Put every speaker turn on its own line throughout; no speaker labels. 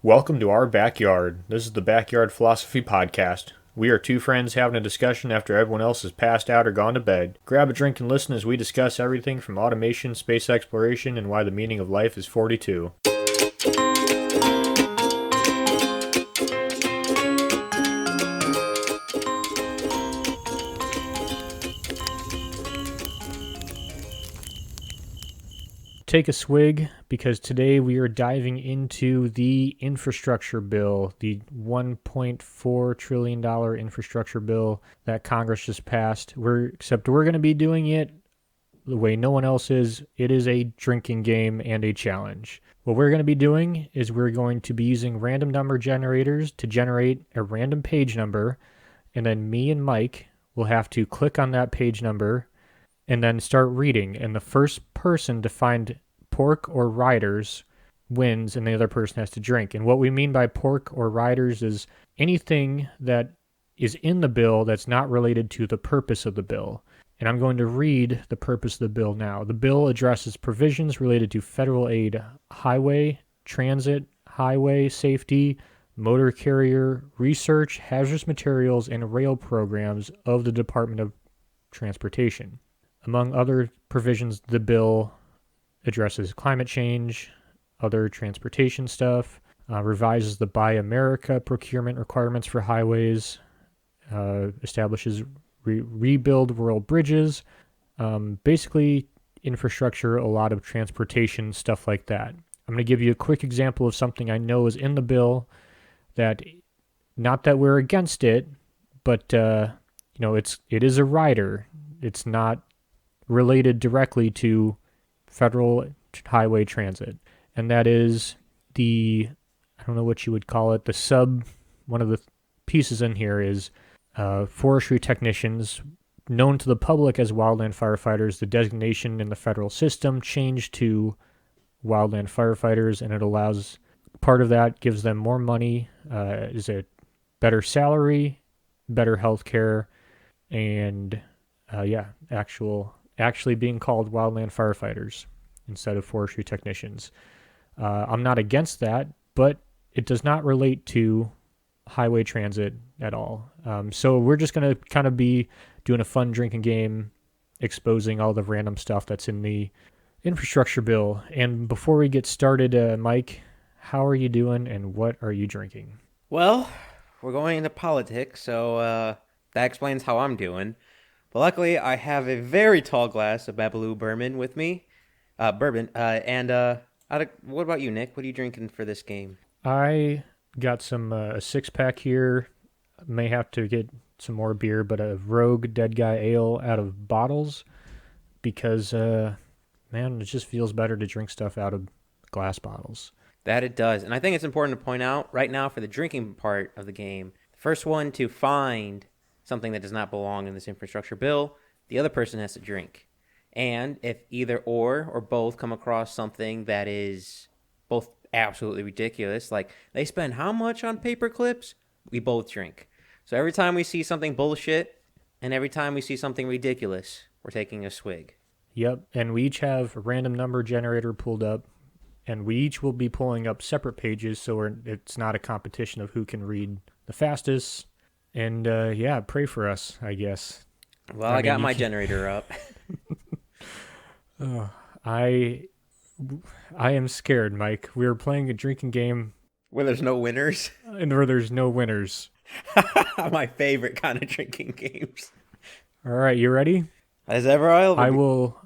Welcome to our backyard. This is the Backyard Philosophy Podcast. We are two friends having a discussion after everyone else has passed out or gone to bed. Grab a drink and listen as we discuss everything from automation, space exploration, and why the meaning of life is 42. Take a swig because today we are diving into the infrastructure bill, the $1.4 trillion infrastructure bill that Congress just passed. Except we're going to be doing it the way no one else is. It is a drinking game and a challenge. What we're going to be doing is we're going to be using random number generators to generate a random page number, and then me and Mike will have to click on that page number and then start reading. And the first person to find pork or riders wins, and the other person has to drink. And what we mean by pork or riders is anything that is in the bill that's not related to the purpose of the bill. And I'm going to read the purpose of the bill now. The bill addresses provisions related to federal aid, highway, transit, highway safety, motor carrier, research, hazardous materials, and rail programs of the Department of Transportation. Among other provisions, the bill addresses climate change, other transportation stuff, revises the Buy America procurement requirements for highways, establishes rebuild rural bridges, basically infrastructure, a lot of transportation, stuff like that. I'm going to give you a quick example of something I know is in the bill that, not that we're against it, but it is a rider. It's not related directly to federal highway transit, and that is I don't know what you would call it, one of the pieces in here is forestry technicians, known to the public as wildland firefighters. The designation in the federal system changed to wildland firefighters, and it allows, part of that gives them more money, is a better salary, better health care, and actually being called wildland firefighters instead of forestry technicians. I'm not against that, but it does not relate to highway transit at all. So we're just going to kind of be doing a fun drinking game, exposing all the random stuff that's in the infrastructure bill. And before we get started, Mike, how are you doing and what are you drinking?
Well, we're going into politics, so that explains how I'm doing. But luckily, I have a very tall glass of Babalu Bourbon with me. What about you, Nick? What are you drinking for this game?
I got a 6-pack here. May have to get some more beer, but a Rogue Dead Guy Ale out of bottles because, man, it just feels better to drink stuff out of glass bottles.
That it does. And I think it's important to point out right now for the drinking part of the game, the first one to find something that does not belong in this infrastructure bill, the other person has to drink. And if either or both come across something that is both absolutely ridiculous, like they spend how much on paper clips, we both drink. So every time we see something bullshit and every time we see something ridiculous, we're taking a swig.
Yep, and we each have a random number generator pulled up, and we each will be pulling up separate pages, so it's not a competition of who can read the fastest. And pray for us, I guess.
Well, I got my generator up.
I am scared, Mike. We're playing a drinking game
Where there's no winners.
and where there's no winners.
My favorite kind of drinking games.
All right, you ready?
As ever, I
will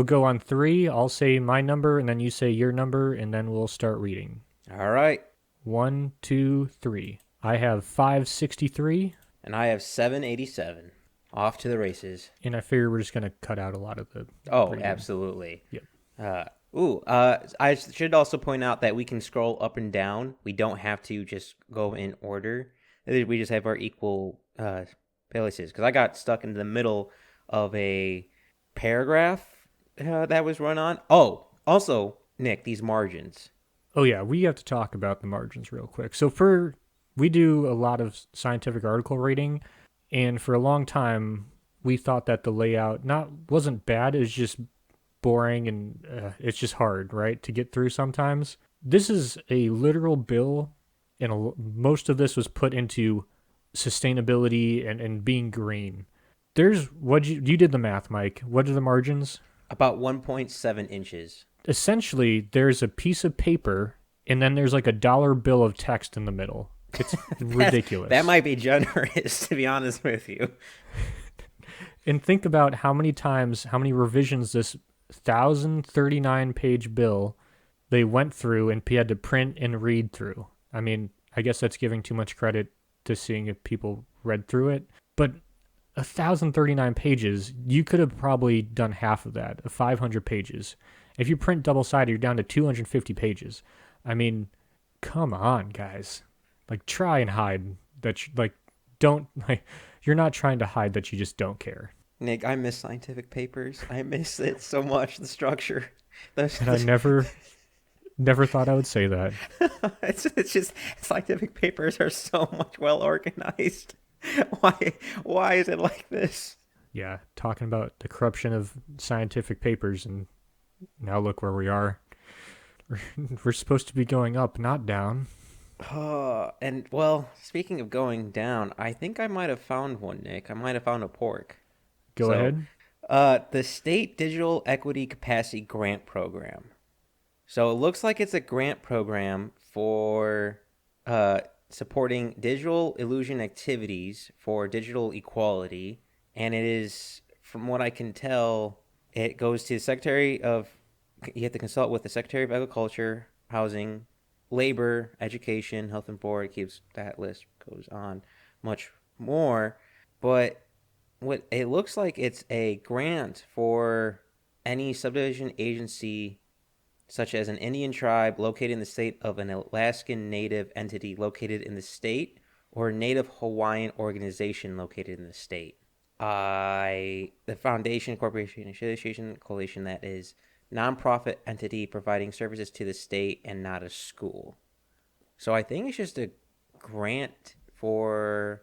go on 3. I'll say my number, and then you say your number, and then we'll start reading.
All right.
1, 2, 3. I have 563.
And I have 787. Off to the races.
And I figure we're just going to cut out a lot of the...
reading. Absolutely.
Yep.
I should also point out that we can scroll up and down. We don't have to just go in order. We just have our equal places. Because I got stuck in the middle of a paragraph that was run on. Oh, also, Nick, these margins.
Oh, yeah, we have to talk about the margins real quick. So we do a lot of scientific article rating, and for a long time, we thought that the layout wasn't bad, it's just boring, and it's just hard, right, to get through sometimes. this is a literal bill, and most of this was put into sustainability and being green. There's what you did the math, Mike. What are the margins?
About 1.7 inches.
Essentially, there's a piece of paper, and then there's like a dollar bill of text in the middle. It's
That
ridiculous.
might be generous, to be honest with you.
And think about how many times, how many revisions this 1,039 page bill they went through and had to print and read through. I mean, I guess that's giving too much credit to seeing if people read through it, but 1,039 pages, you could have probably done half of that, 500 pages. If you print double sided, you're down to 250 pages. I mean, come on, guys. Like, try and hide that. Like, don't like. You're not trying to hide that you just don't care.
Nick, I miss scientific papers. I miss it so much, the structure. The,
And I never thought I would say that.
it's just scientific papers are so much well organized. Why is it like this?
Yeah, talking about the corruption of scientific papers, and now look where we are. We're supposed to be going up, not down.
And well, speaking of going down, I think I might have found one, Nick. I might have found a pork.
Go
So,
ahead.
the State Digital Equity Capacity Grant Program. So it looks like it's a grant program for supporting digital illusion activities for digital equality, and it is, from what I can tell, it goes to the Secretary of. You have to consult with the Secretary of Agriculture, Housing, Labor, Education, Health and Board. It keeps that list goes on much more, but what it looks like, it's a grant for any subdivision agency such as an Indian tribe located in the state of an Alaskan Native entity located in the state or a Native Hawaiian organization located in the state. The foundation, corporation, association, coalition that is nonprofit entity providing services to the state and not a school. So I think it's just a grant for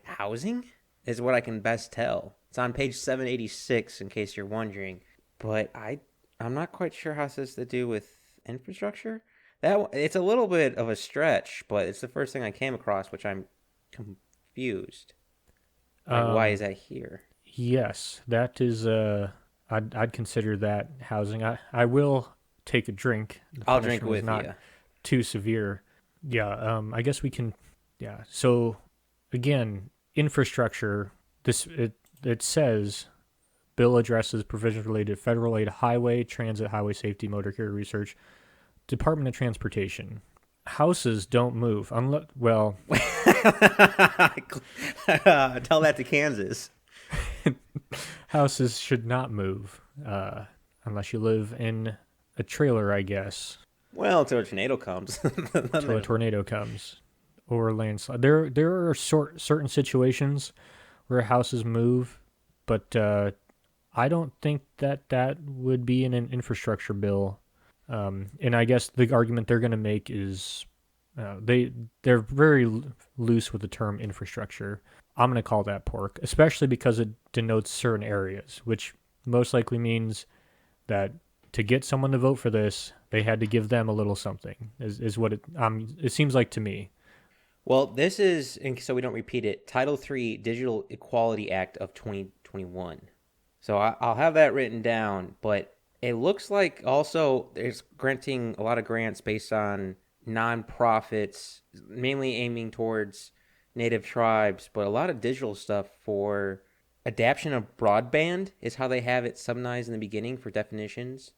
housing is what I can best tell. It's on page 786 in case you're wondering, but I'm not quite sure how this has to do with infrastructure. That it's a little bit of a stretch, but it's the first thing I came across, which I'm confused. Like, why is
Um,
that here?
yes, that is. I'd consider that housing. I will take a drink. The
I'll drink
punishment is
with
not
you.
too severe. Yeah. I guess we can. Yeah. So again, infrastructure. It says bill addresses provisions related to federal aid, highway, transit, highway safety, motor carrier research, Department of Transportation. Houses don't move unless well,
Tell that to Kansas.
houses should not move unless you live in a trailer, I guess,
Well, until a tornado comes.
till a tornado comes or a landslide. There are certain situations where houses move, but I don't think that would be in an infrastructure bill. And I guess the argument they're going to make is they're very loose with the term infrastructure. I'm going to call that pork, especially because it denotes certain areas, which most likely means that to get someone to vote for this, they had to give them a little something. Is what it seems like to me.
Well, this is, and so we don't repeat it, Title III Digital Equality Act of 2021. So I'll have that written down, but it looks like also there's granting a lot of grants based on nonprofits, mainly aiming towards native tribes, but a lot of digital stuff for adaption of broadband is how they have it summarized in the beginning for definitions.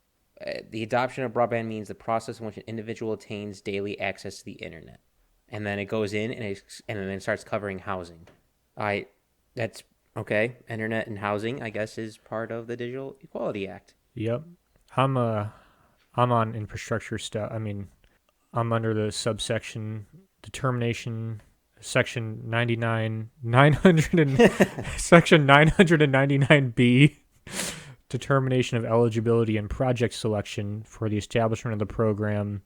The adoption of broadband means the process in which an individual attains daily access to the internet, and then it goes in and then it starts covering housing. I that's okay. Internet and housing, I guess, is part of the Digital Equality Act.
Yep. I'm uh I'm on infrastructure stuff. I mean, I'm under the subsection determination section 99 900 and section 999B determination of eligibility and project selection for the establishment of the program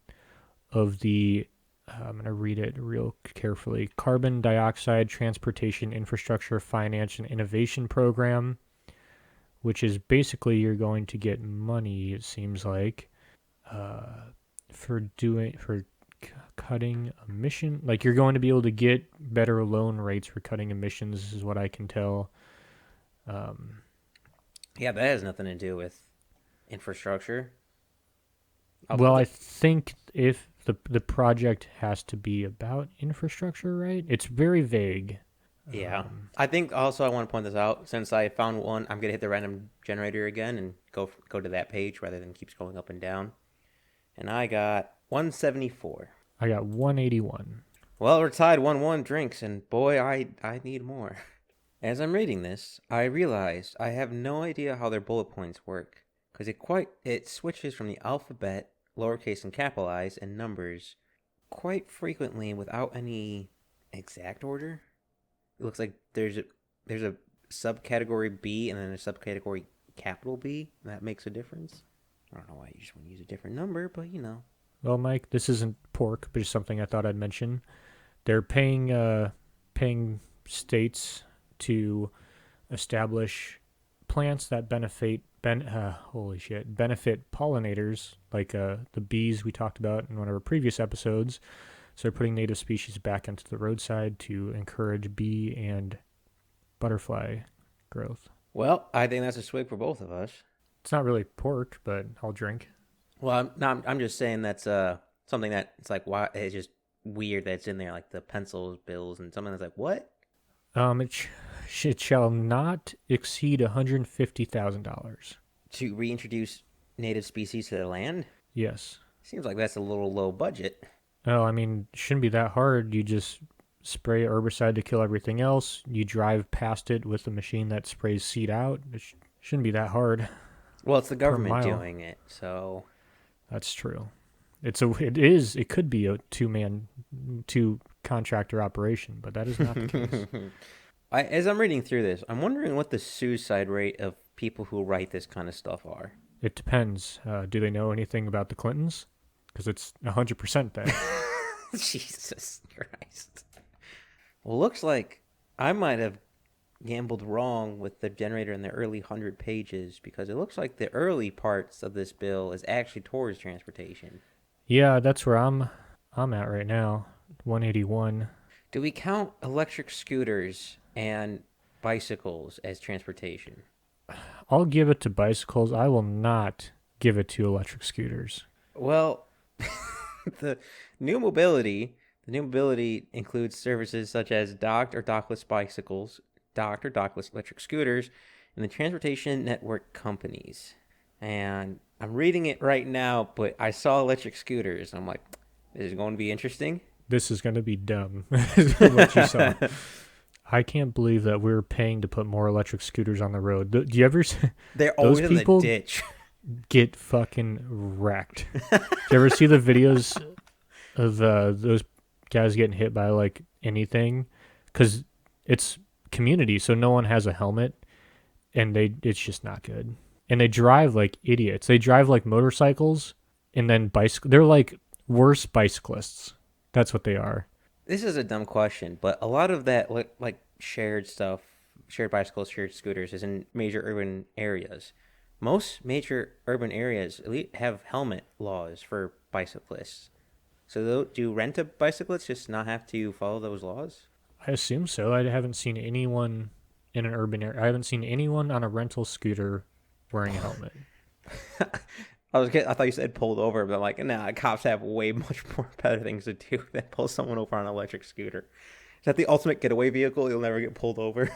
of the I'm going to read it real carefully. Carbon dioxide transportation infrastructure finance and innovation program, which is basically you're going to get money, it seems like. for cutting emission. Like you're going to be able to get better loan rates for cutting emissions, is what I can tell. Um,
Yeah, that has nothing to do with infrastructure. Oh,
well, I think if the project has to be about infrastructure, right? It's very vague.
yeah.
Um,
I think also I want to point this out. Since I found one, I'm gonna hit the random generator again and go to that page rather than keep scrolling up and down. And I got 174.
I got 181.
Well, we're tied 1-1 drinks, and boy, I need more. As I'm reading this, I realized I have no idea how their bullet points work, because it switches from the alphabet, lowercase and capitalized, and numbers quite frequently without any exact order. It looks like there's a subcategory B and then a subcategory capital B. That makes a difference. I don't know why you just want to use a different number, but you know.
Well, Mike, this isn't pork, but just something I thought I'd mention. They're paying states to establish plants that benefit pollinators, like the bees we talked about in one of our previous episodes. So they're putting native species back into the roadside to encourage bee and butterfly growth.
Well, I think that's a swig for both of us.
It's not really pork, but I'll drink.
Well, I'm just saying that's something that it's like why it's just weird that it's in there, like the pencils, bills, and something that's like what
It shall not exceed $150,000.
to reintroduce native species to the land.
Yes.
Seems like that's a little low budget.
Oh, I mean, shouldn't be that hard. You just spray herbicide to kill everything else. You drive past it with a machine that sprays seed out. It shouldn't be that hard.
Well, it's the
Per
government
mile.
doing it, so
That's true. It could be a two contractor operation, but that is not the case.
as I'm reading through this, I'm wondering what the suicide rate of people who write this kind of stuff are.
It depends. Do they know anything about the Clintons? Because it's 100% that.
Jesus Christ. Well, looks like I might have gambled wrong with the generator in the early 100 pages because it looks like the early parts of this bill is actually towards transportation.
Yeah, that's where I'm at right now. 181.
Do we count electric scooters and bicycles as transportation?
I'll give it to bicycles. I will not give it to electric scooters.
Well, the the new mobility includes services such as docked or dockless bicycles, docked or dockless electric scooters, and the transportation network companies. And I'm reading it right now, but I saw electric scooters. I'm like, this is going to be interesting.
This is going to be dumb. Is what you saw. I can't believe that we're paying to put more electric scooters on the road. Do you ever
They're
those
always in the
people
ditch.
get fucking wrecked? Do you ever see the videos of those guys getting hit by like anything? Because it's community, so no one has a helmet, and it's just not good. And they drive like idiots. They drive like motorcycles, and then bicycle. They're like worse bicyclists. That's what they are.
This is a dumb question, but a lot of that like shared stuff, shared bicycles, shared scooters, is in major urban areas. Most major urban areas have helmet laws for bicyclists. So do rent-a bicyclists just not have to follow those laws?
I assume so. I haven't seen anyone in an urban area. I haven't seen anyone on a rental scooter wearing a helmet.
I thought you said pulled over, but I'm like, nah, cops have way much more better things to do than pull someone over on an electric scooter. Is that the ultimate getaway vehicle? You'll never get pulled over.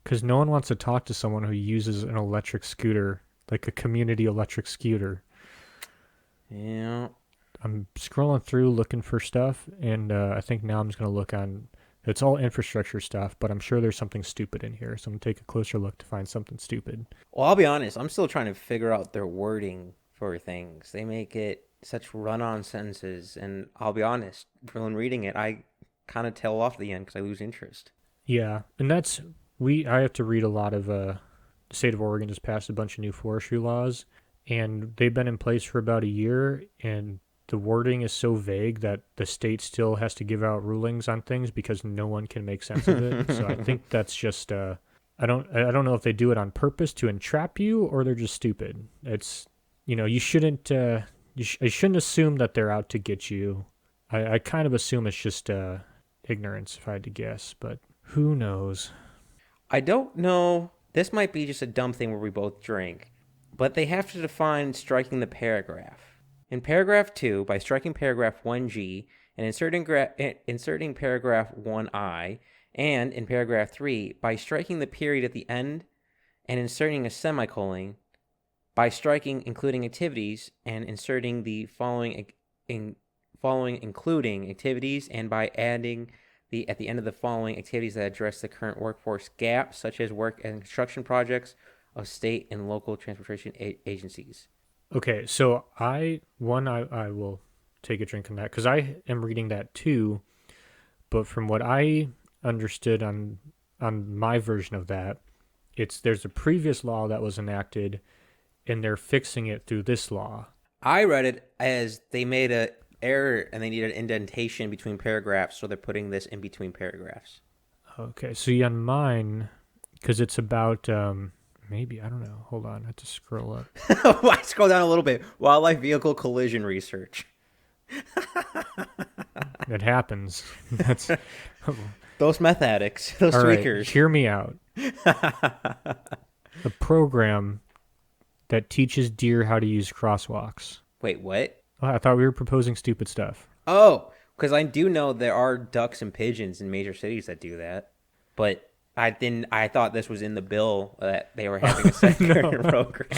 Because no one wants to talk to someone who uses an electric scooter, like a community electric scooter.
Yeah.
I'm scrolling through looking for stuff, and I think now I'm just going to look on. It's all infrastructure stuff, but I'm sure there's something stupid in here, so I'm going to take a closer look to find something stupid.
Well, I'll be honest. I'm still trying to figure out their wording for things. They make it such run-on sentences, and I'll be honest. When reading it, I kind of tail off at the end because I lose interest.
Yeah, and I have to read a lot of, the state of Oregon just passed a bunch of new forestry laws, and they've been in place for about a year, and the wording is so vague that the state still has to give out rulings on things because no one can make sense of it. So I think that's just I don't know if they do it on purpose to entrap you or they're just stupid. It's you shouldn't I shouldn't assume that they're out to get you. I kind of assume it's just ignorance, if I had to guess, but who knows?
I don't know. This might be just a dumb thing where we both drink, but they have to define striking the paragraph. In paragraph 2, by striking paragraph 1G and inserting paragraph 1I, and in paragraph 3, by striking the period at the end and inserting a semicolon, by striking including activities and inserting the following including activities, and by adding the at the end of the following activities that address the current workforce gap, such as work and construction projects of state and local transportation agencies.
Okay, so I will take a drink on that because I am reading that too. But from what I understood on my version of that, there's a previous law that was enacted, and they're fixing it through this law.
I read it as they made a error and they needed an indentation between paragraphs, so they're putting this in between paragraphs.
Okay, so on mine, because it's about maybe I don't know. Hold on, I have to scroll up.
I scroll down a little bit. Wildlife vehicle collision research.
It happens. That's
Those meth addicts, those
all right.
tweakers.
Hear me out. A program that teaches deer how to use crosswalks.
Wait, what?
Oh, I thought we were proposing stupid stuff.
Oh, because I do know there are ducks and pigeons in major cities that do that, but I didn't. I thought this was in the bill that they were having a second program.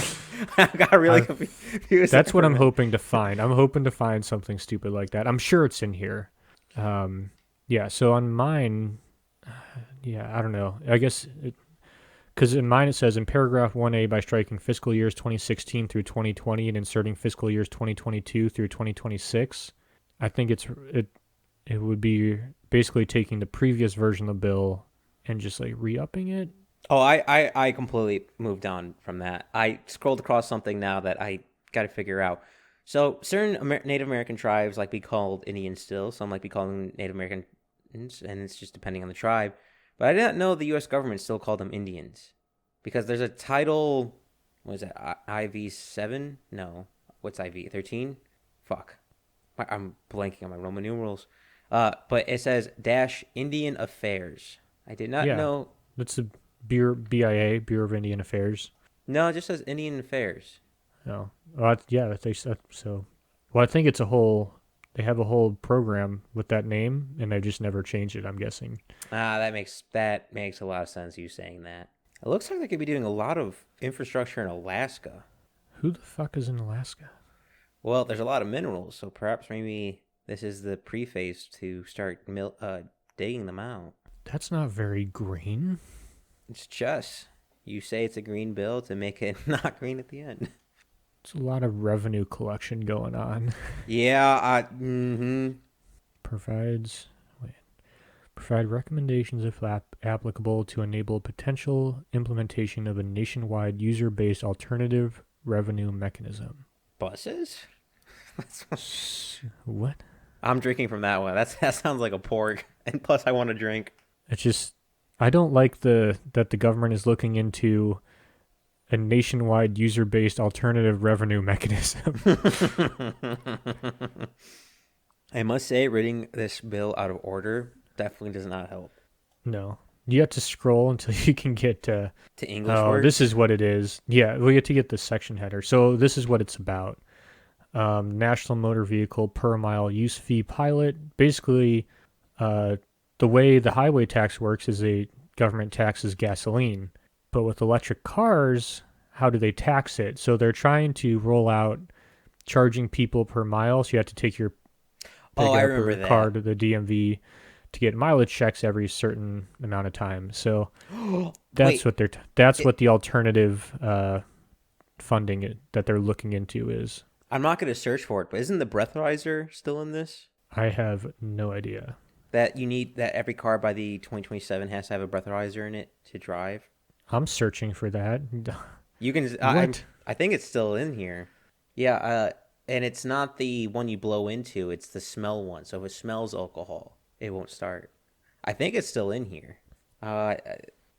I got really confused.
That's what I'm hoping to find. I'm hoping to find something stupid like that. I'm sure it's in here. Yeah. So on mine, yeah, I don't know. I guess because in mine it says in paragraph 1A by striking fiscal years 2016 through 2020 and inserting fiscal years 2022 through 2026. I think it would be basically taking the previous version of the bill and just like re-upping it.
Oh, I completely moved on from that. I scrolled across something now that I got to figure out. So certain Native American tribes like be called Indians still. Some like be called Native Americans, and it's just depending on the tribe. But I did not know the U.S. government still called them Indians because there's a title. What is that? IV-7? No. What's IV-13? Fuck. I'm blanking on my Roman numerals. But it says -Indian Affairs. I did not know.
That's the BIA, Bureau of Indian Affairs.
No, it just says Indian Affairs.
Oh, well, yeah, they said so. Well, I think it's they have a whole program with that name, and they just never changed it, I'm guessing.
That makes a lot of sense, you saying that. It looks like they could be doing a lot of infrastructure in Alaska.
Who the fuck is in Alaska?
Well, there's a lot of minerals, so perhaps maybe this is the preface to start digging them out.
That's not very green.
It's just, you say it's a green bill to make it not green at the end.
It's a lot of revenue collection going on.
Yeah,
Provide recommendations if applicable to enable potential implementation of a nationwide user-based alternative revenue mechanism.
Buses?
What?
I'm drinking from that one. That sounds like a pork. And plus, I want to drink.
It's just, I don't like that the government is looking into a nationwide user-based alternative revenue mechanism.
I must say, reading this bill out of order definitely does not help.
No. You have to scroll until you can get to
English words?
This is what it is. Yeah, we have to get the section header. So this is what it's about. National Motor Vehicle Per Mile Use Fee Pilot. Basically, the way the highway tax works is a government taxes gasoline. But with electric cars, how do they tax it? So they're trying to roll out charging people per mile. So you have to take your car to the DMV to get mileage checks every certain amount of time. So that's what what the alternative funding that they're looking into is.
I'm not going to search for it, but isn't the breathalyzer still in this?
I have no idea.
That every car by the 2027 has to have a breathalyzer in it to drive?
I'm searching for that.
You can.
What?
I think it's still in here. Yeah, and it's not the one you blow into. It's the smell one. So if it smells alcohol, it won't start. I think it's still in here. I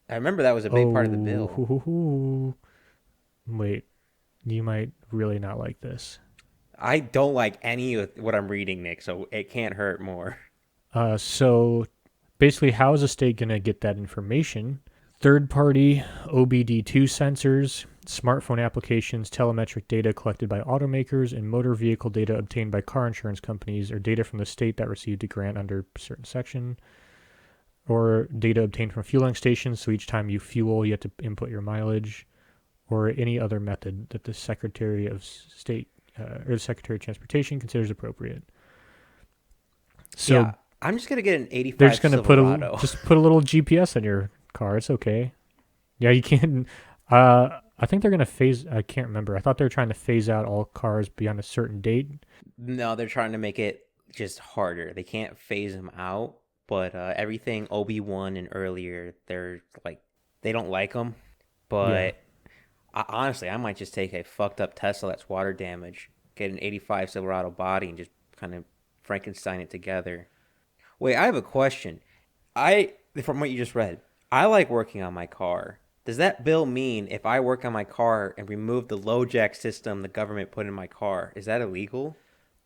remember that was a big part of the bill.
Wait, you might really not like this.
I don't like any of what I'm reading, Nick, so it can't hurt more.
So basically, how is a state going to get that information? Third party OBD2 sensors, smartphone applications, telemetric data collected by automakers, and motor vehicle data obtained by car insurance companies, or data from the state that received a grant under a certain section, or data obtained from fueling stations. So each time you fuel, you have to input your mileage, or any other method that the Secretary of State or the Secretary of Transportation considers appropriate. So
Yeah, I'm just gonna get an
they're just
85
gonna put
Silverado.
a little GPS in your car. It's okay. Yeah, you can. I think they're gonna phase. I can't remember. I thought they were trying to phase out all cars beyond a certain date.
No, they're trying to make it just harder. They can't phase them out, but everything OB1 and earlier, they're like they don't like them.
Yeah,
But honestly, I might just take a fucked up Tesla that's water damaged, get an 85 Silverado body, and just kind of Frankenstein it together. Wait, I have a question. I From what you just read, I like working on my car. Does that bill mean if I work on my car and remove the low jack system the government put in my car, is that illegal?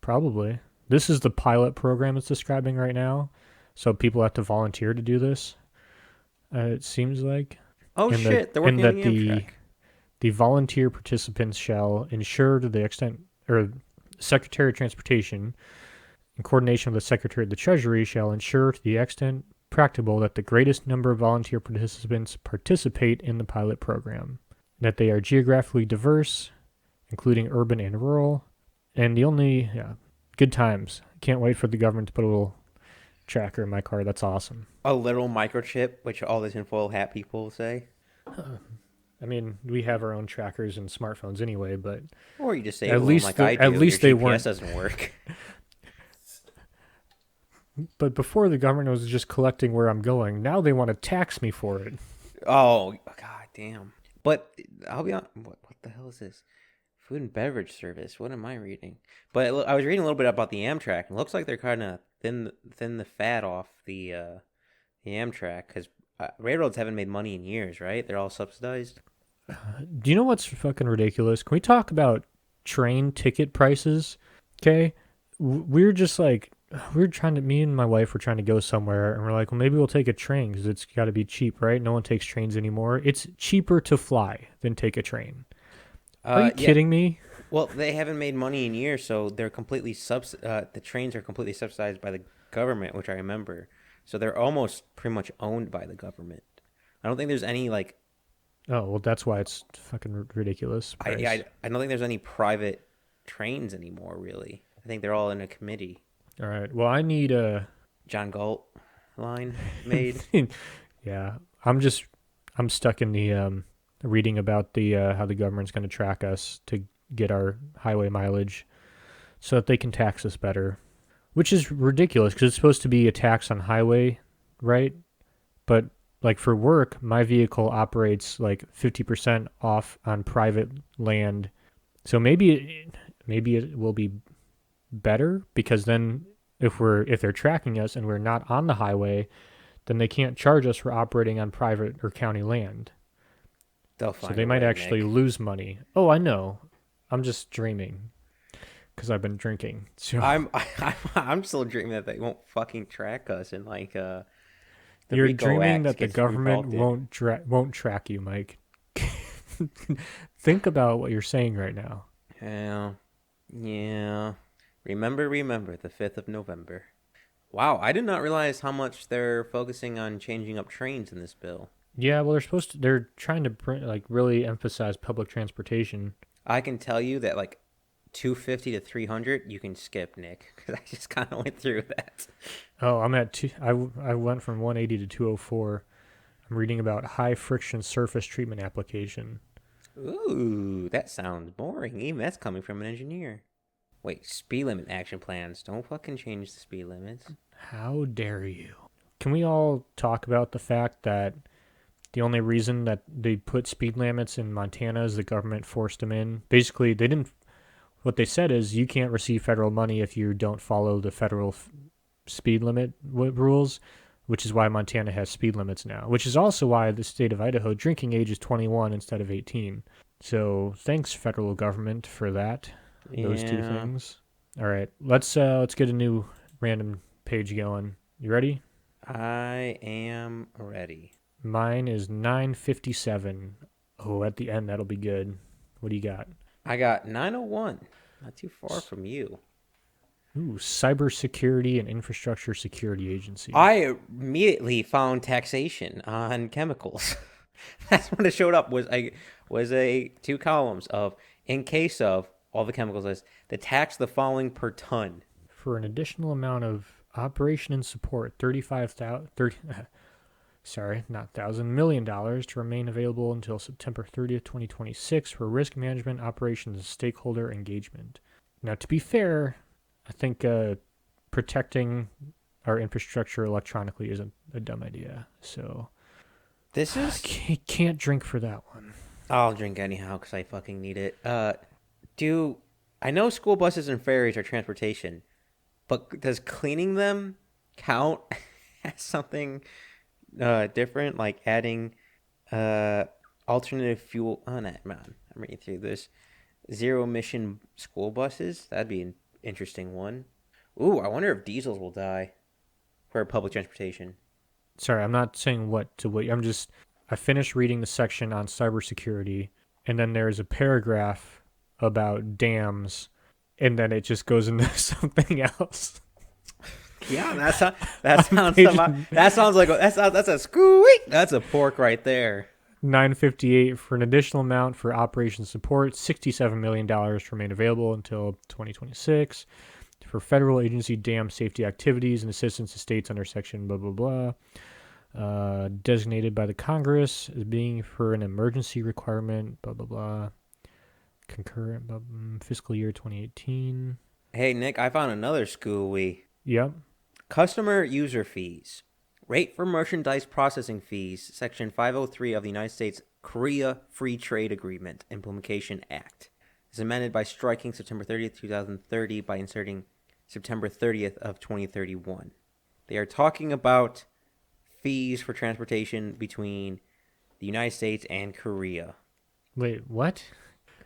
probably. This is the pilot program it's describing right now, so people have to volunteer to do this. It seems like,
Oh
and that
shit, they're working on the Amtrak.
the volunteer participants shall ensure to the extent, or Secretary of Transportation, in coordination with the Secretary of the Treasury, shall ensure to the extent practicable that the greatest number of volunteer participants participate in the pilot program, that they are geographically diverse, including urban and rural, and the only, yeah, good times. Can't wait for the government to put a little tracker in my car. That's awesome.
A literal microchip, which all the tinfoil hat people say.
I mean, we have our own trackers and smartphones anyway, but
Or you just say,
at
well,
least
like I
at
do, your
least they
GPS
weren't.
doesn't work.
But before the government was just collecting where I'm going. Now they want to tax me for it.
Oh, god damn. But I'll be on. What the hell is this? Food and beverage service. What am I reading? But I was reading a little bit about the Amtrak, and it looks like they're kind of thin the fat off the Amtrak because railroads haven't made money in years, right? They're all subsidized.
Do you know what's fucking ridiculous? Can we talk about train ticket prices? Okay, we're just like we're trying to. Me and my wife were trying to go somewhere, and we're like, well, maybe we'll take a train because it's got to be cheap, right? No one takes trains anymore. It's cheaper to fly than take a train. Are you
Yeah.
kidding me?
Well, they haven't made money in years, so they're completely the trains are completely subsidized by the government, which I remember. So they're almost pretty much owned by the government. I don't think there's any like
Oh well, that's why it's fucking ridiculous price.
I don't think there's any private trains anymore. Really, I think they're all in a committee.
All right. Well, I need a.
John Galt line made.
Yeah, I'm stuck in the reading about the how the government's going to track us to get our highway mileage so that they can tax us better, which is ridiculous because it's supposed to be a tax on highway, right? But like for work, my vehicle operates like 50% off on private land. So maybe it will be better because then if they're tracking us and we're not on the highway, then they can't charge us for operating on private or county land.
They'll
So
find
they
a
might
way,
actually
Nick.
lose money. Oh, I know. I'm just dreaming because I've been drinking. So
I'm still dreaming that they won't fucking track us and like the
you're
RICO
dreaming
Act
that the
gets
government
revoked.
won't track you, Mike. Think about what you're saying right now.
Yeah, yeah. Remember the 5th of November. Wow, I did not realize how much they're focusing on changing up trains in this bill.
Yeah, well, they're trying to like really emphasize public transportation.
I can tell you that like 250 to 300 you can skip, Nick, because I just kind of went through that.
Oh, I'm at two. I went from 180 to 204. I'm reading about high friction surface treatment application.
Ooh, that sounds boring. Even that's coming from an engineer. Wait, speed limit action plans. Don't fucking change the speed limits.
How dare you? Can we all talk about the fact that the only reason that they put speed limits in Montana is the government forced them in? Basically, they didn't. What they said is you can't receive federal money if you don't follow the federal speed limit rules, which is why Montana has speed limits now, which is also why the state of Idaho drinking age is 21 instead of 18. So thanks, federal government, for that. those two
Yeah,
things. All right, let's get a new random page going. You ready?
I am ready.
Mine is 957. Oh, at the end that'll be good. What do you got?
I got 901. Not too far from you.
Ooh, Cybersecurity and Infrastructure Security Agency.
I immediately found taxation on chemicals. That's when it showed up. Was a two columns of in case of all the chemicals list, the tax the following per ton.
For an additional amount of operation and support, 35,000 sorry, not thousand million dollars to remain available until September 30th, 2026 for risk management operations and stakeholder engagement. Now, to be fair, I think protecting our infrastructure electronically isn't a dumb idea. So
This is.
can't drink for that one.
I'll drink anyhow because I fucking need it. Do I know school buses and ferries are transportation, but does cleaning them count as something different, like adding uh, alternative fuel? Oh, no, man, I'm reading through this. Zero emission school buses. That'd be an interesting one. Ooh, I wonder if diesels will die for public transportation.
Sorry, I'm not saying what to what. I finished reading the section on cybersecurity, and then there's a paragraph about dams, and then it just goes into something else.
Yeah, that sounds
Page
that sounds like that's a squeak. That's a pork right there.
958 for an additional amount for operation support, $67 million to remain available until 2026 for federal agency dam safety activities and assistance to states under section blah blah blah. Designated by the Congress as being for an emergency requirement, blah blah blah. Concurrent fiscal year 2018.
Hey Nick, I found another squeak.
Yep.
Customer user fees. Rate for merchandise processing fees, Section 503 of the United States Korea Free Trade Agreement Implementation Act, is amended by striking September 30th, 2030 by inserting September 30th of 2031. They are talking about fees for transportation between the United States and Korea.
Wait, what?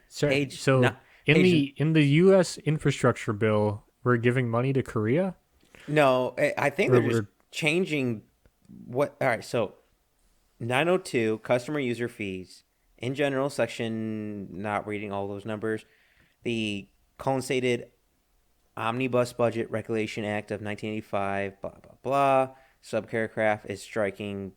Sorry.
Page
So
no,
in
page,
the U.S. infrastructure bill, we're giving money to Korea.
no, I think
Or
they're just
we're
changing what. All right, so 902 customer user fees in general section, not reading all those numbers, the stated omnibus budget regulation act of 1985 blah blah blah, subparagraph is striking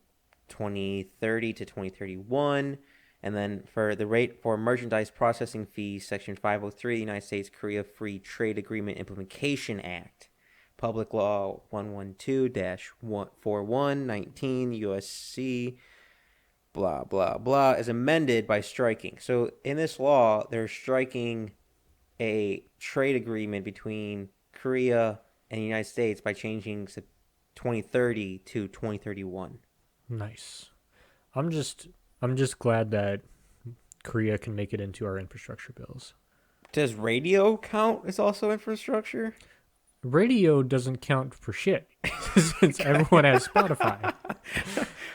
2030 to 2031. And then for the rate for merchandise processing fees, section 503 United States Korea Free Trade Agreement Implementation Act, Public Law 112-4119 USC blah blah blah, is amended by striking. So in this law, they're striking a trade agreement between Korea and the United States by changing 2030 to 2031.
nice. I'm just I'm just glad that Korea can make it into our infrastructure bills.
Does radio count as also infrastructure?
Radio doesn't count for shit since everyone has Spotify.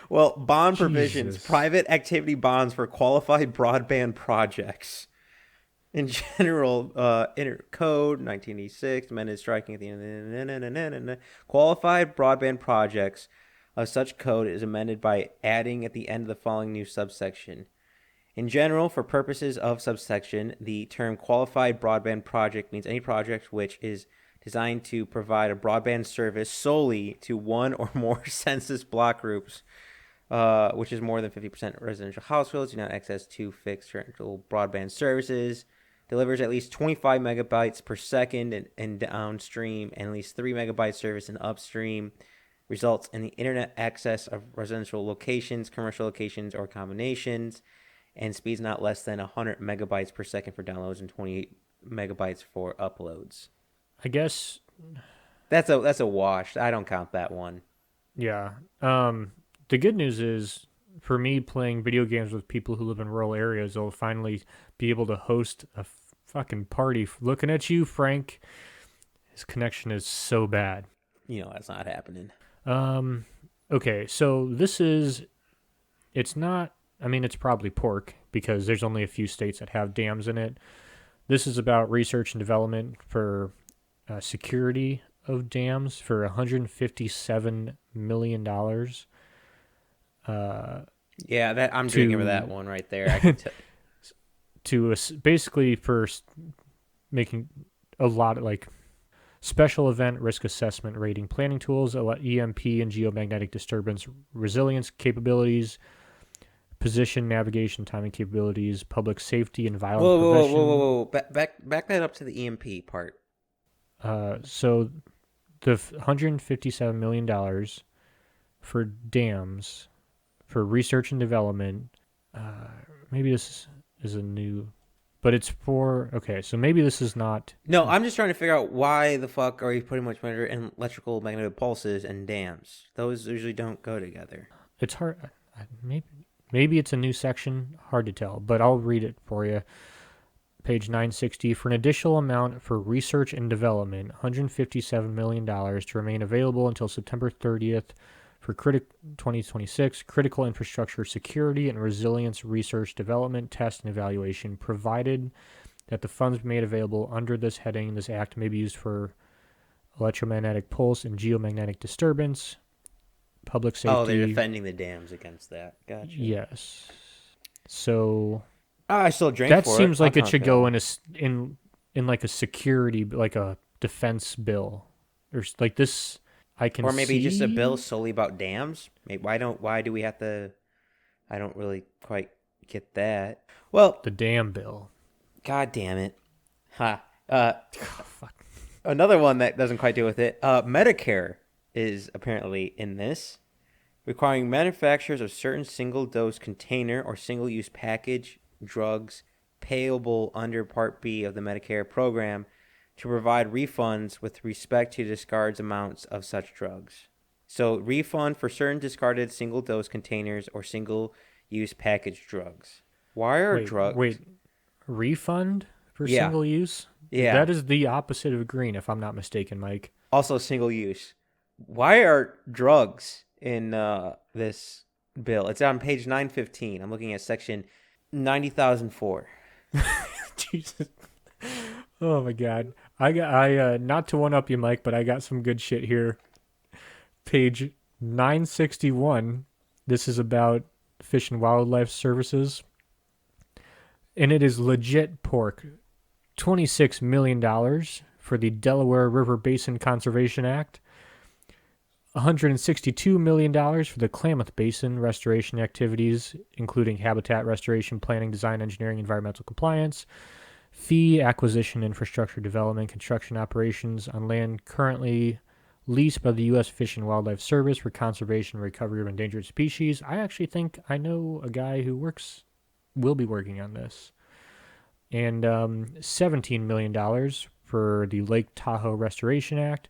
Well, bond provisions,
Jesus.
private activity bonds for qualified broadband projects. In general, code 1986, amended striking at the end. Qualified broadband projects of such code is amended by adding at the end of the following new subsection. In general, for purposes of subsection, the term qualified broadband project means any project which is designed to provide a broadband service solely to one or more census block groups, which is more than 50% residential households do not access to fixed rental broadband services, delivers at least 25 megabytes per second and downstream, and at least 3 megabytes service in upstream, results in the internet access of residential locations, commercial locations, or combinations, and speeds not less than 100 megabytes per second for downloads and 28 megabytes for uploads.
I guess
That's a wash. I don't count that one.
yeah. The good news is for me playing video games with people who live in rural areas, they'll finally be able to host a fucking party. Looking at you, Frank. His connection is so bad.
You know that's not happening.
Okay, so it's not, I mean, it's probably pork because there's only a few states that have dams in it. This is about research and development for security of dams for $157 million.
Yeah, that I'm drinking for that
to
one right there. I can tell.
basically for making a lot of like special event risk assessment rating planning tools, EMP and geomagnetic disturbance resilience capabilities, position navigation timing capabilities, public safety and violence
Whoa, whoa, whoa, whoa, whoa,
prevention.
whoa! Back that up to the EMP part.
So the $157 million for dams for research and development. Uh, Maybe this is a new, but it's for okay. So maybe this is not.
No, I'm just trying to figure out why the fuck are you putting much matter in electrical magnetic pulses and dams? Those usually don't go together.
It's hard. Maybe it's a new section. Hard to tell, but I'll read it for you. Page 960 for an additional amount for research and development, $157 million to remain available until September 30th for 2026 critical infrastructure security and resilience research development test and evaluation, provided that the funds made available under this heading. This act may be used for electromagnetic pulse and geomagnetic disturbance, public
Oh, they're
safety.
defending the dams against that. Gotcha.
Yes. So
I still drink
that
for
seems
it.
like it should go in in like a security, like a defense bill, or like this. I can
or maybe
see
just a bill solely about dams. Maybe, why do we have to? I don't really quite get that. Well,
the dam bill.
god damn it. Ha.
Fuck.
Another one that doesn't quite deal with it. Medicare is apparently in this, requiring manufacturers of certain single-dose container or single-use package drugs payable under Part B of the Medicare program to provide refunds with respect to discards amounts of such drugs. So, refund for certain discarded single-dose containers or single-use package drugs. Why are drugs?
Wait, refund for
Yeah,
single use?
yeah.
That is the opposite of green, if I'm not mistaken, Mike.
Also single-use. Why are drugs in this bill? It's on page 915. I'm looking at section 90,004.
Jesus. Oh my god. I not to one up you, Mike, but I got some good shit here. Page 961. This is about Fish and Wildlife Services. And it is legit pork. $26 million for the Delaware River Basin Conservation Act. $162 million for the Klamath Basin restoration activities, including habitat restoration, planning, design, engineering, environmental compliance, fee, acquisition, infrastructure development, construction operations on land currently leased by the U.S. Fish and Wildlife Service for conservation and recovery of endangered species. I actually think I know a guy who will be working on this. And $17 million for the Lake Tahoe Restoration Act,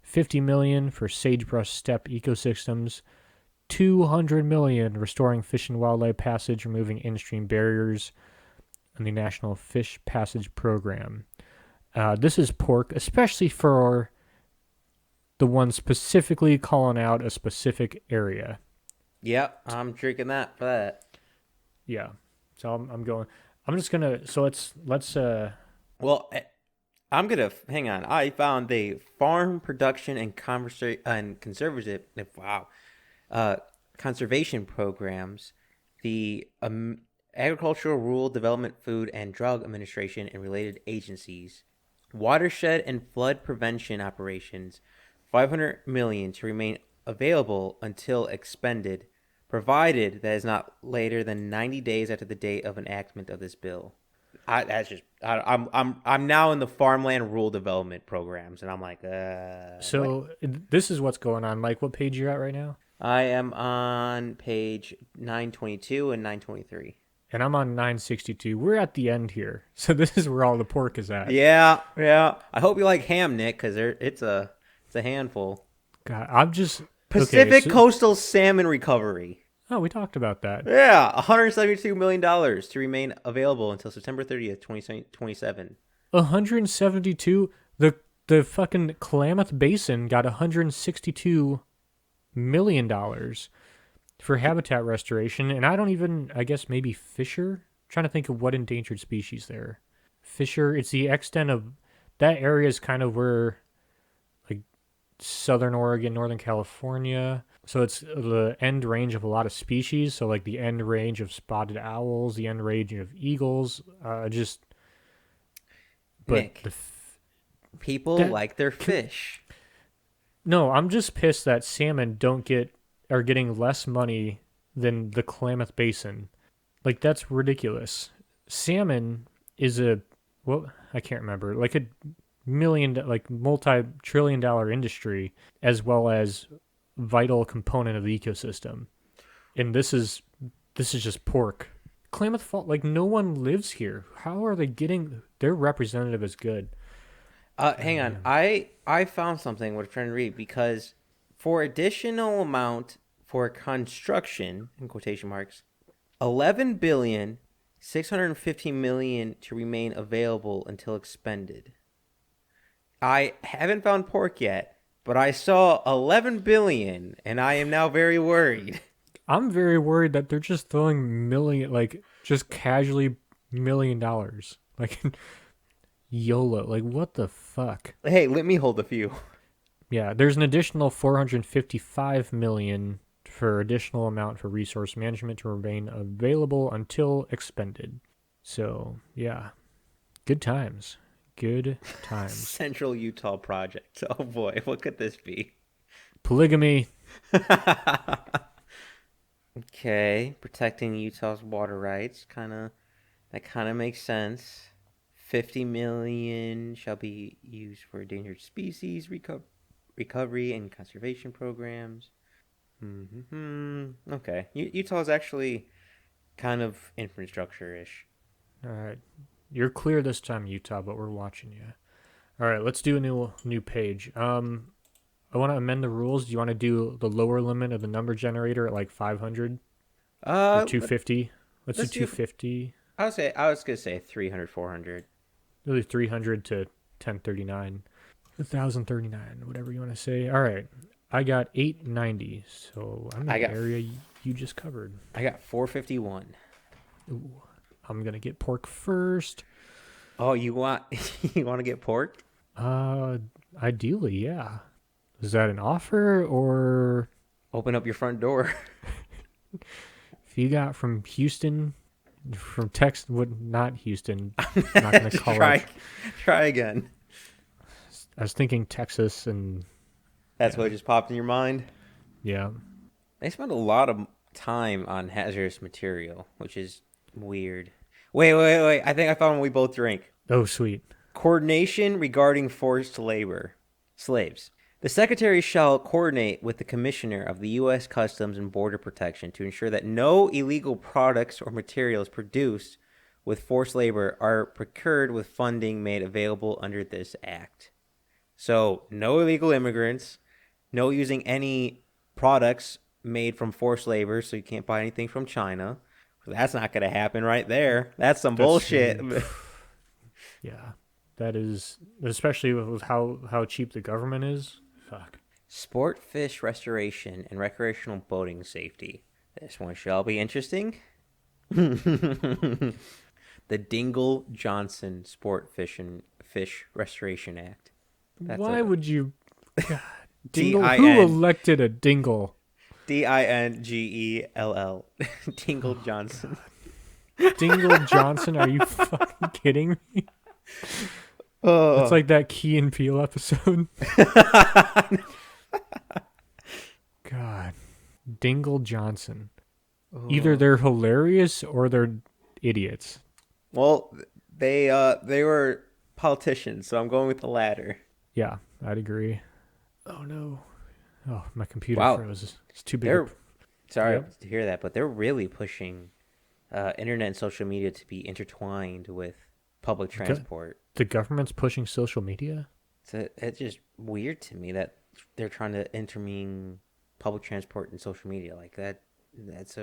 $50 million for sagebrush steppe ecosystems, $200 million restoring fish and wildlife passage, removing in-stream barriers, and the National Fish Passage Program. This is pork, especially for the one specifically calling out a specific area.
Yep, I'm drinking that for that.
Yeah, so I'm going. I'm just gonna. So let's.
Well, I'm gonna hang on. I found the farm production and conservative. Wow, conservation programs, the Agricultural, Rural Development, Food and Drug Administration, and related agencies, watershed and flood prevention operations, $500 million to remain available until expended, provided that is not later than 90 days after the date of enactment of this bill. I'm now in the farmland rural development programs, and I'm like,
So
what?
This is what's going on, Mike. What page you at right now?
I am on page 922 and 923.
And I'm on 962. We're at the end here, so this is where all the pork is at.
Yeah. I hope you like ham, Nick, because it's a handful.
God, I'm just
Pacific Coastal Salmon Recovery.
Oh, we talked about that.
Yeah, $172 million to remain available until September 30th, 2027.
172. The fucking Klamath Basin got $162 million for habitat restoration, and I guess maybe Fisher. I'm trying to think of what endangered species there. Fisher. It's the extent of that area is kind of where like southern Oregon, northern California. So it's the end range of a lot of species. So like the end range of spotted owls, the end range of eagles. Just but
Nick,
the
people
that
like their fish.
no, I'm just pissed that salmon don't get are getting less money than the Klamath Basin. Like that's ridiculous. Salmon is a well, I can't remember, like a like multi-trillion dollar industry as well as vital component of the ecosystem. And this is just pork. Klamath Fall, like no one lives here. How are they getting their representative is good? God
Hang on.
damn.
I found something we're trying to read because for additional amount for construction in quotation marks, 11,615,000,000 to remain available until expended. I haven't found pork yet, but I saw 11 billion and I am now very worried.
I'm very worried that they're just throwing like just casually $1 million. Like YOLO. Like what the fuck?
Hey, let me hold a few.
Yeah, there's an additional 455 million for additional amount for resource management to remain available until expended. So, yeah, good times. Good times.
Central Utah project. Oh boy, what could this be?
Polygamy.
Okay, protecting Utah's water rights. That kind of makes sense. 50 million shall be used for endangered species recovery and conservation programs. Okay, Utah's actually kind of infrastructure-ish.
All right. You're clear this time, Utah, but we're watching you. All right, let's do a new page. I want to amend the rules. Do you want to do the lower limit of the number generator at like 500 or
Uh, let,
250? Let's do
let's do.
250.
I was gonna say 300, 400.
Really 300 to 1039. 1039, whatever you want to say. All right. I got 890. So I'm in
I
the
got
area you just covered.
I got 451.
Ooh. I'm going to get pork first.
Oh, you want you want to get pork?
Uh ideally, yeah. Is that an offer or
Open up your front door.
if you got from Houston from Texas would not Houston. I'm not going to call it.
Try again.
I was thinking Texas and
That's
yeah.
what just popped in your mind.
Yeah.
They spend a lot of time on hazardous material, which is weird. Wait. I think I found one we both drink.
Oh, sweet.
Coordination regarding forced labor. Slaves. The Secretary shall coordinate with the Commissioner of the U.S. Customs and Border Protection to ensure that no illegal products or materials produced with forced labor are procured with funding made available under this act. So, no illegal immigrants, no using any products made from forced labor, so you can't buy anything from China. That's not going to happen right there. That's some
That's
bullshit.
yeah. That is especially with how cheap the government is. Fuck.
Sport fish restoration and recreational boating safety. This one shall be interesting. The Dingle Johnson Sport Fish Restoration Act. That's
Why
a
would you God,
D
Dingle?
I
Who
N
elected a dingle?
Dingell. Dingle
Oh
Johnson.
god. Dingle Johnson, are you fucking kidding me? That's
Oh.
like that Key and Peele episode. God. Dingle Johnson. Either
Oh.
they're hilarious or they're idiots.
Well, they were politicians, so I'm going with the latter.
Yeah, I'd agree. Oh no. Oh, my computer
Wow,
froze. It's too big.
they're sorry
Yep.
to hear that, but they're really pushing internet and social media to be intertwined with public transport.
The government's pushing social media?
It's just weird to me that they're trying to interming public transport and social media like that. That's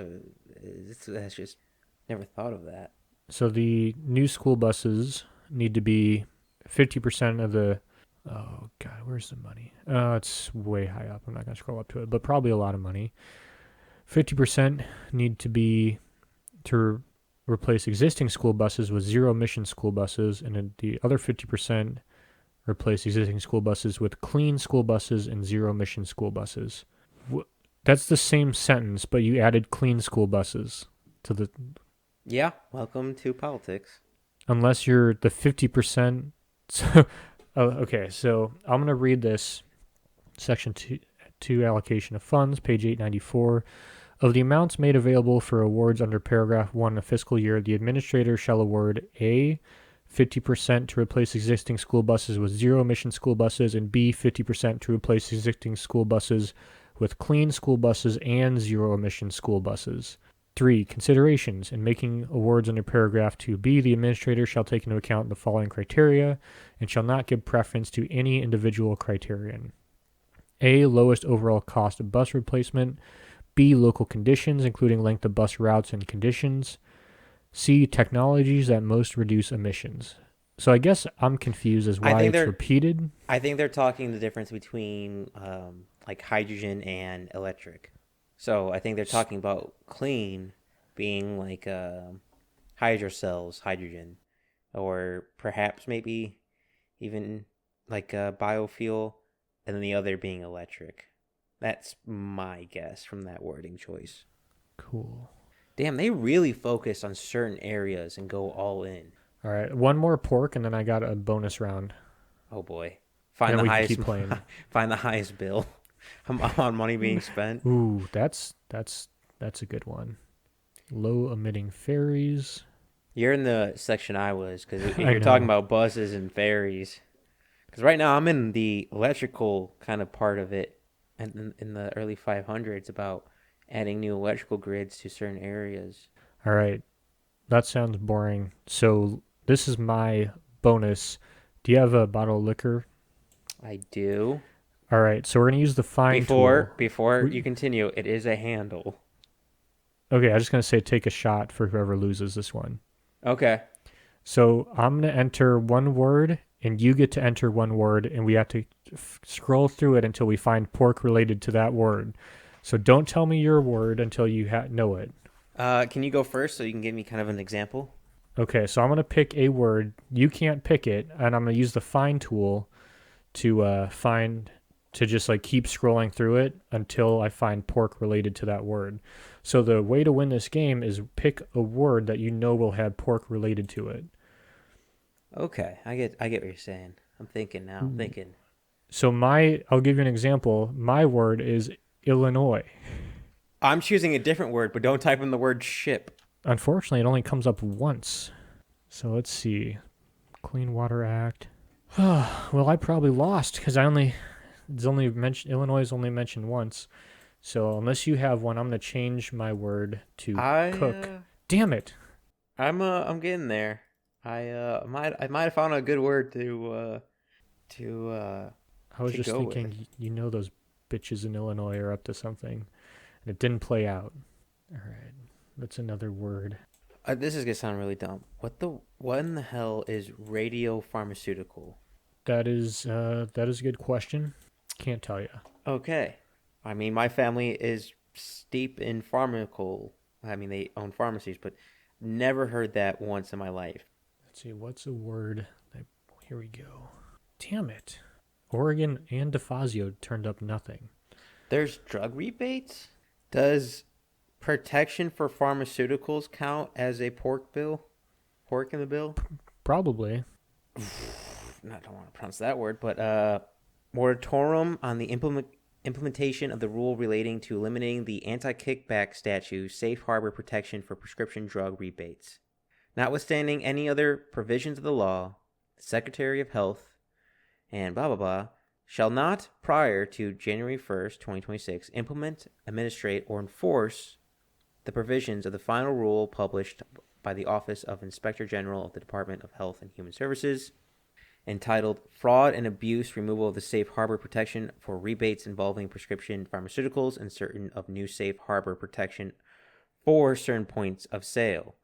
just never thought of that.
So the new school buses need to be 50% of the. Oh God, where's the money? It's way high up. I'm not gonna scroll up to it, but probably a lot of money. 50% need to be to replace existing school buses with zero-emission school buses, and then the other 50% replace existing school buses with clean school buses and zero-emission school buses. That's the same sentence, but you added clean school buses to the.
Yeah, welcome to politics.
Unless you're the 50%. So, okay, so I'm going to read this section 2 allocation of funds, page 894. Of the amounts made available for awards under paragraph 1 of fiscal year, the administrator shall award A, 50% to replace existing school buses with zero-emission school buses, and B, 50% to replace existing school buses with clean school buses and zero-emission school buses. 3. Considerations. In making awards under paragraph 2b, the administrator shall take into account the following criteria and shall not give preference to any individual criterion. A. Lowest overall cost of bus replacement. B. Local conditions, including length of bus routes and conditions. C. Technologies that most reduce emissions. So I guess I'm confused as why it's repeated.
I think they're talking the difference between like hydrogen and electric. So I think they're talking about clean being like hydrocells, hydrogen, or perhaps maybe even like a biofuel, and then the other being electric. That's my guess from that wording choice.
Cool.
Damn, they really focus on certain areas and go all in.
All right, one more pork, and then I got a bonus round.
Oh boy, find the highest.
Keep playing.
Find the highest bill. I'm on money being spent.
Ooh, that's a good one. Low emitting ferries.
You're in the section I was because you're talking about buses and ferries. Because right now I'm in the electrical kind of part of it, and in the early 500s about adding new electrical grids to certain areas.
All right, that sounds boring. So this is my bonus. Do you have a bottle of liquor?
I do.
All right, so we're gonna use the fine tool.
Before you continue, it is a handle.
Okay, I'm just gonna say take a shot for whoever loses this one.
Okay.
So I'm gonna enter one word, and you get to enter one word, and we have to scroll through it until we find pork related to that word. So don't tell me your word until you know it.
Can you go first so you can give me kind of an example?
Okay, so I'm gonna pick a word. You can't pick it, and I'm gonna use the find tool to just like keep scrolling through it until I find pork related to that word. So the way to win this game is pick a word that you know will have pork related to it.
Okay, I get what you're saying. I'm thinking now. I'm thinking.
So I'll give you an example. My word is Illinois.
I'm choosing a different word, but don't type in the word ship.
Unfortunately, it only comes up once. So let's see. Clean Water Act. Well, I probably lost because Illinois is only mentioned once. So unless you have one, I'm gonna change my word to cook. Damn it!
I'm getting there. I might have found a good word to.
I was just thinking, those bitches in Illinois are up to something, and it didn't play out. All right, that's another word.
This is gonna sound really dumb. What in the hell is radiopharmaceutical?
That is a good question. Can't tell you.
Okay. I mean, my family is steep in pharmaceutical. I mean, they own pharmacies, but never heard that once in my life.
Let's see, what's a word? Here we go. Damn it. Oregon and DeFazio turned up nothing.
There's drug rebates? Does protection for pharmaceuticals count as a pork bill? Pork in the bill?
Probably.
I don't want to pronounce that word, but moratorium on the implementation of the rule relating to eliminating the anti-kickback statute, safe harbor protection for prescription drug rebates. Notwithstanding any other provisions of the law, the Secretary of Health and blah, blah, blah, shall not, prior to January 1st, 2026, implement, administrate, or enforce the provisions of the final rule published by the Office of Inspector General of the Department of Health and Human Services, entitled Fraud and Abuse Removal of the Safe Harbor Protection for Rebates Involving Prescription Pharmaceuticals and Certain of New Safe Harbor Protection for Certain Points of Sale,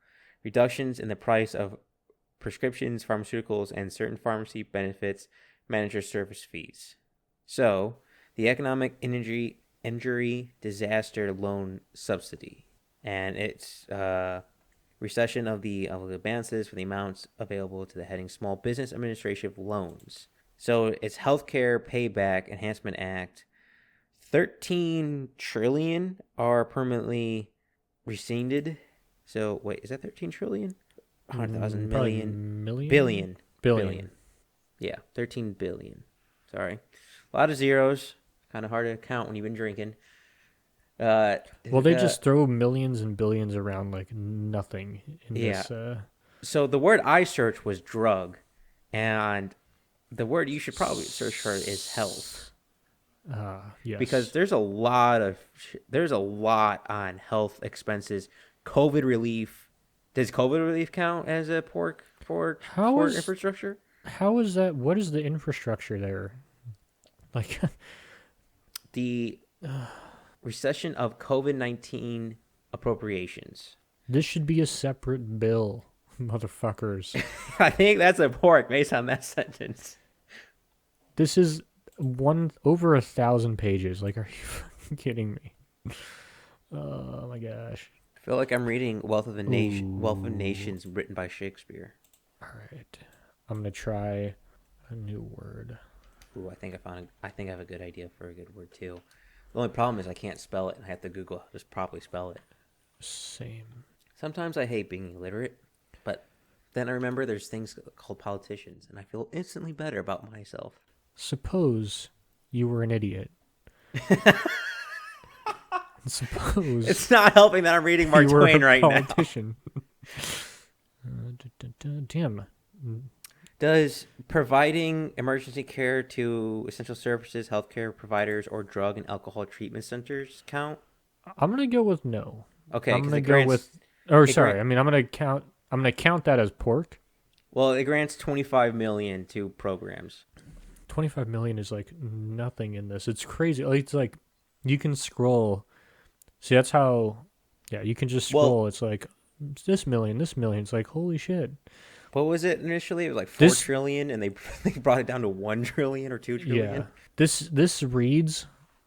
Reductions in the Price of Prescriptions, Pharmaceuticals, and Certain Pharmacy Benefits, Manager Service Fees. So, the Economic Injury Disaster Loan Subsidy. And it's recession of the advances for the amounts available to the heading Small Business Administration loans. So it's Healthcare Payback Enhancement Act. 13 trillion are permanently rescinded. So wait, is that 13 trillion? 100,000 million
billion.
billion. Yeah, 13 billion. Sorry. A lot of zeros. Kind of hard to count when you've been drinking.
Well, they just throw millions and billions around like nothing in this.
So the word I searched was drug, and the word you should probably search for is health.
Yes.
Because there's a lot on health expenses. COVID relief. Does COVID relief count as a pork infrastructure?
How is that? What is the infrastructure there? Like
the recession of COVID-19 appropriations.
This should be a separate bill, motherfuckers.
I think that's a pork based on that sentence.
This is over 1,000 pages. Like, are you fucking kidding me? Oh my gosh.
I feel like I'm reading Wealth of Nations written by Shakespeare.
All right. I'm going to try a new word.
Ooh, I think I have a good idea for a good word too. The only problem is I can't spell it and I have to Google how to just properly spell it.
Same.
Sometimes I hate being illiterate, but then I remember there's things called politicians and I feel instantly better about myself.
Suppose you were an idiot. Suppose
it's not helping that I'm reading Mark Twain right
politician. Damn.
Does providing emergency care to essential services, healthcare providers, or drug and alcohol treatment centers count?
I'm gonna go with no.
Okay,
I'm gonna go with. I'm gonna count that as pork.
Well, it grants $25 million to programs.
25 million is like nothing in this. It's crazy. It's like you can scroll. See, that's how. Yeah, you can just scroll. Well, it's like this million. It's like holy shit.
What was it initially? It was like 4 trillion, and they brought it down to 1 trillion or 2 trillion.
Yeah, this reads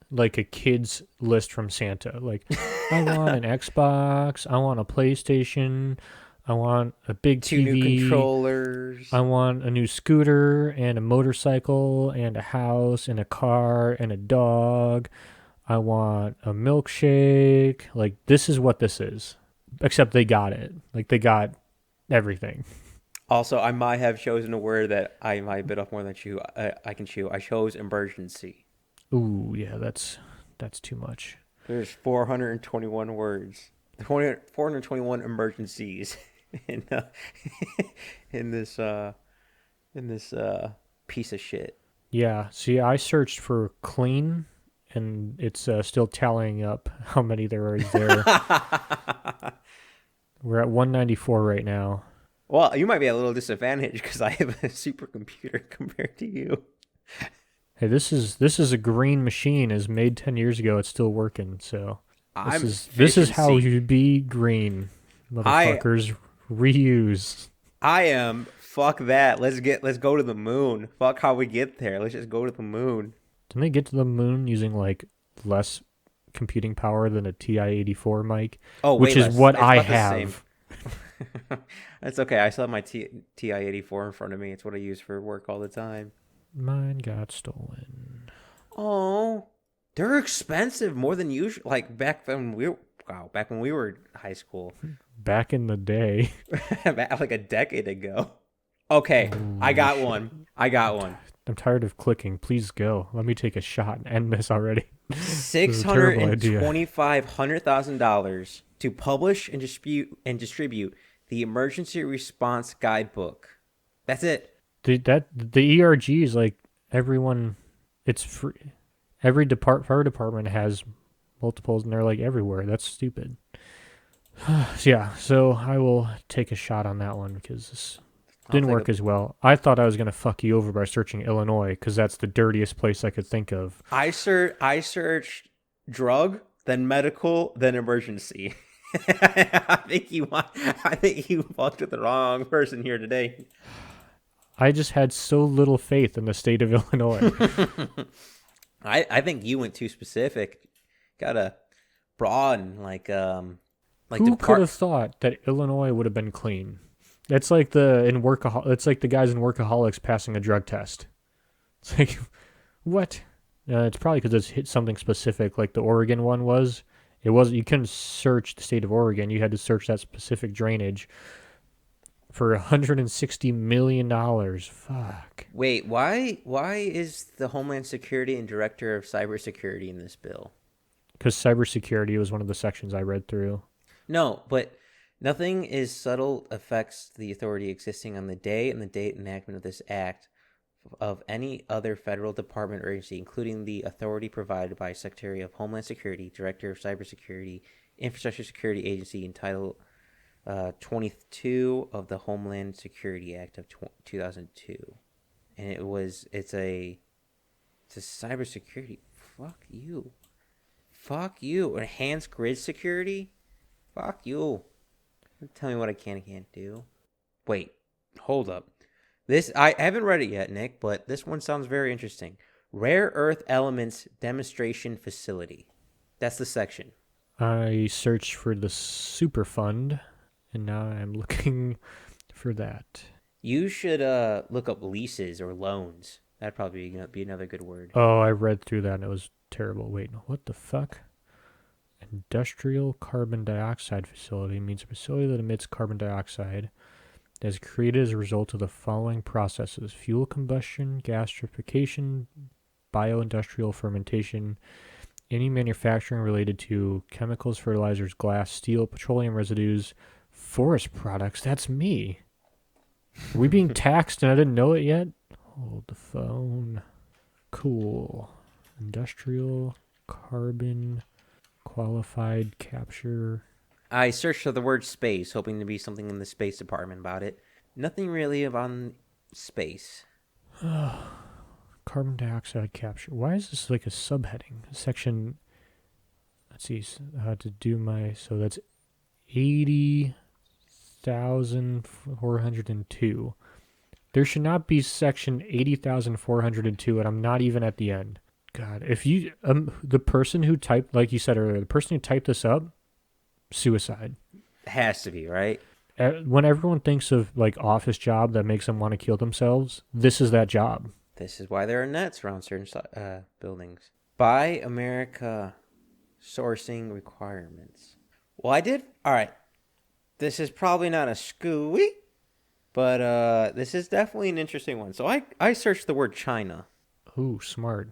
like a kid's list from Santa. Like, I want an Xbox. I want a PlayStation. I want a big
TV. 2 new controllers.
I want a new scooter and a motorcycle and a house and a car and a dog. I want a milkshake. Like, this is what this is. Except they got it. Like, they got everything.
Also, I might have chosen a word that I might bit off more than I can chew. I chose emergency.
Ooh, yeah, that's too much.
There's 421 words. 421 emergencies in this piece of shit.
Yeah, see, I searched for clean, and it's still tallying up how many there is there. We're at 194 right now.
Well, you might be at a little disadvantage because I have a supercomputer compared to you.
Hey, this is a green machine. Is made 10 years ago. It's still working. So this is how you be green, motherfuckers. Reuse.
I am. Fuck that. Let's go to the moon. Fuck how we get there. Let's just go to the moon.
Didn't they get to the moon using like less computing power than a TI-84 mic?
Oh,
which is what I have.
That's okay. I still have my TI-84 in front of me. It's what I use for work all the time.
Mine got stolen.
Oh, they're expensive more than usual. Like back when we were high school.
Back in the day.
Like a decade ago. Okay, ooh, I got one.
I'm tired of clicking. Please go. Let me take a shot and end this already.
$625,000 to publish and distribute the Emergency Response Guidebook. That's it.
The ERG is like everyone. It's free. Every fire department has multiples, and they're like everywhere. That's stupid. So I will take a shot on that one because this didn't work as well. I thought I was going to fuck you over by searching Illinois because that's the dirtiest place I could think of.
I searched drug, then medical, then emergency. I think you fucked with the wrong person here today.
I just had so little faith in the state of Illinois.
I think you went too specific. Gotta broaden, like Like
Who could have
depart.
thought that Illinois would have been clean? That's like it's like the guys in Workaholics passing a drug test. It's like what? It's probably because it's hit something specific, like the Oregon one was. It was you couldn't search the state of Oregon. You had to search that specific drainage for $160 million. Fuck.
Wait, why is the Homeland Security and Director of Cybersecurity in this bill?
Because cybersecurity was one of the sections I read through.
No, but nothing is subtle affects the authority existing on the day and the date enactment of this act of any other federal department or agency, including the authority provided by Secretary of Homeland Security, Director of Cybersecurity, Infrastructure Security Agency, in Title 22 of the Homeland Security Act of 2002. And it's a cybersecurity. Fuck you. Fuck you. Enhanced grid security? Fuck you. Tell me what I can and can't do. Wait, hold up. This I haven't read it yet, Nick, but this one sounds very interesting. Rare Earth Elements Demonstration Facility. That's the section.
I searched for the Superfund, and now I'm looking for that.
You should look up leases or loans. That'd probably be another good word.
Oh, I read through that and it was terrible. Wait, what the fuck? Industrial carbon dioxide facility means a facility that emits carbon dioxide that is created as a result of the following processes: fuel combustion, gasification, bioindustrial fermentation, any manufacturing related to chemicals, fertilizers, glass, steel, petroleum residues, forest products. That's me. Are we being taxed and I didn't know it yet? Hold the phone. Cool. Industrial carbon qualified capture.
I searched for the word space, hoping to be something in the space department about it. Nothing really about space.
Carbon dioxide capture. Why is this like a subheading? Section. Let's see. To do my. So that's 80,402. There should not be section 80,402, and I'm not even at the end. God, if you. The person who typed, like you said earlier, the person who typed this up, suicide.
It has to be, right?
When everyone thinks of like office job that makes them want to kill themselves, this is that job.
This is why there are nets around certain buildings. Buy America sourcing requirements. Well, I did. All right. This is probably not a scooey, but this is definitely an interesting one. So I searched the word China.
Ooh, smart.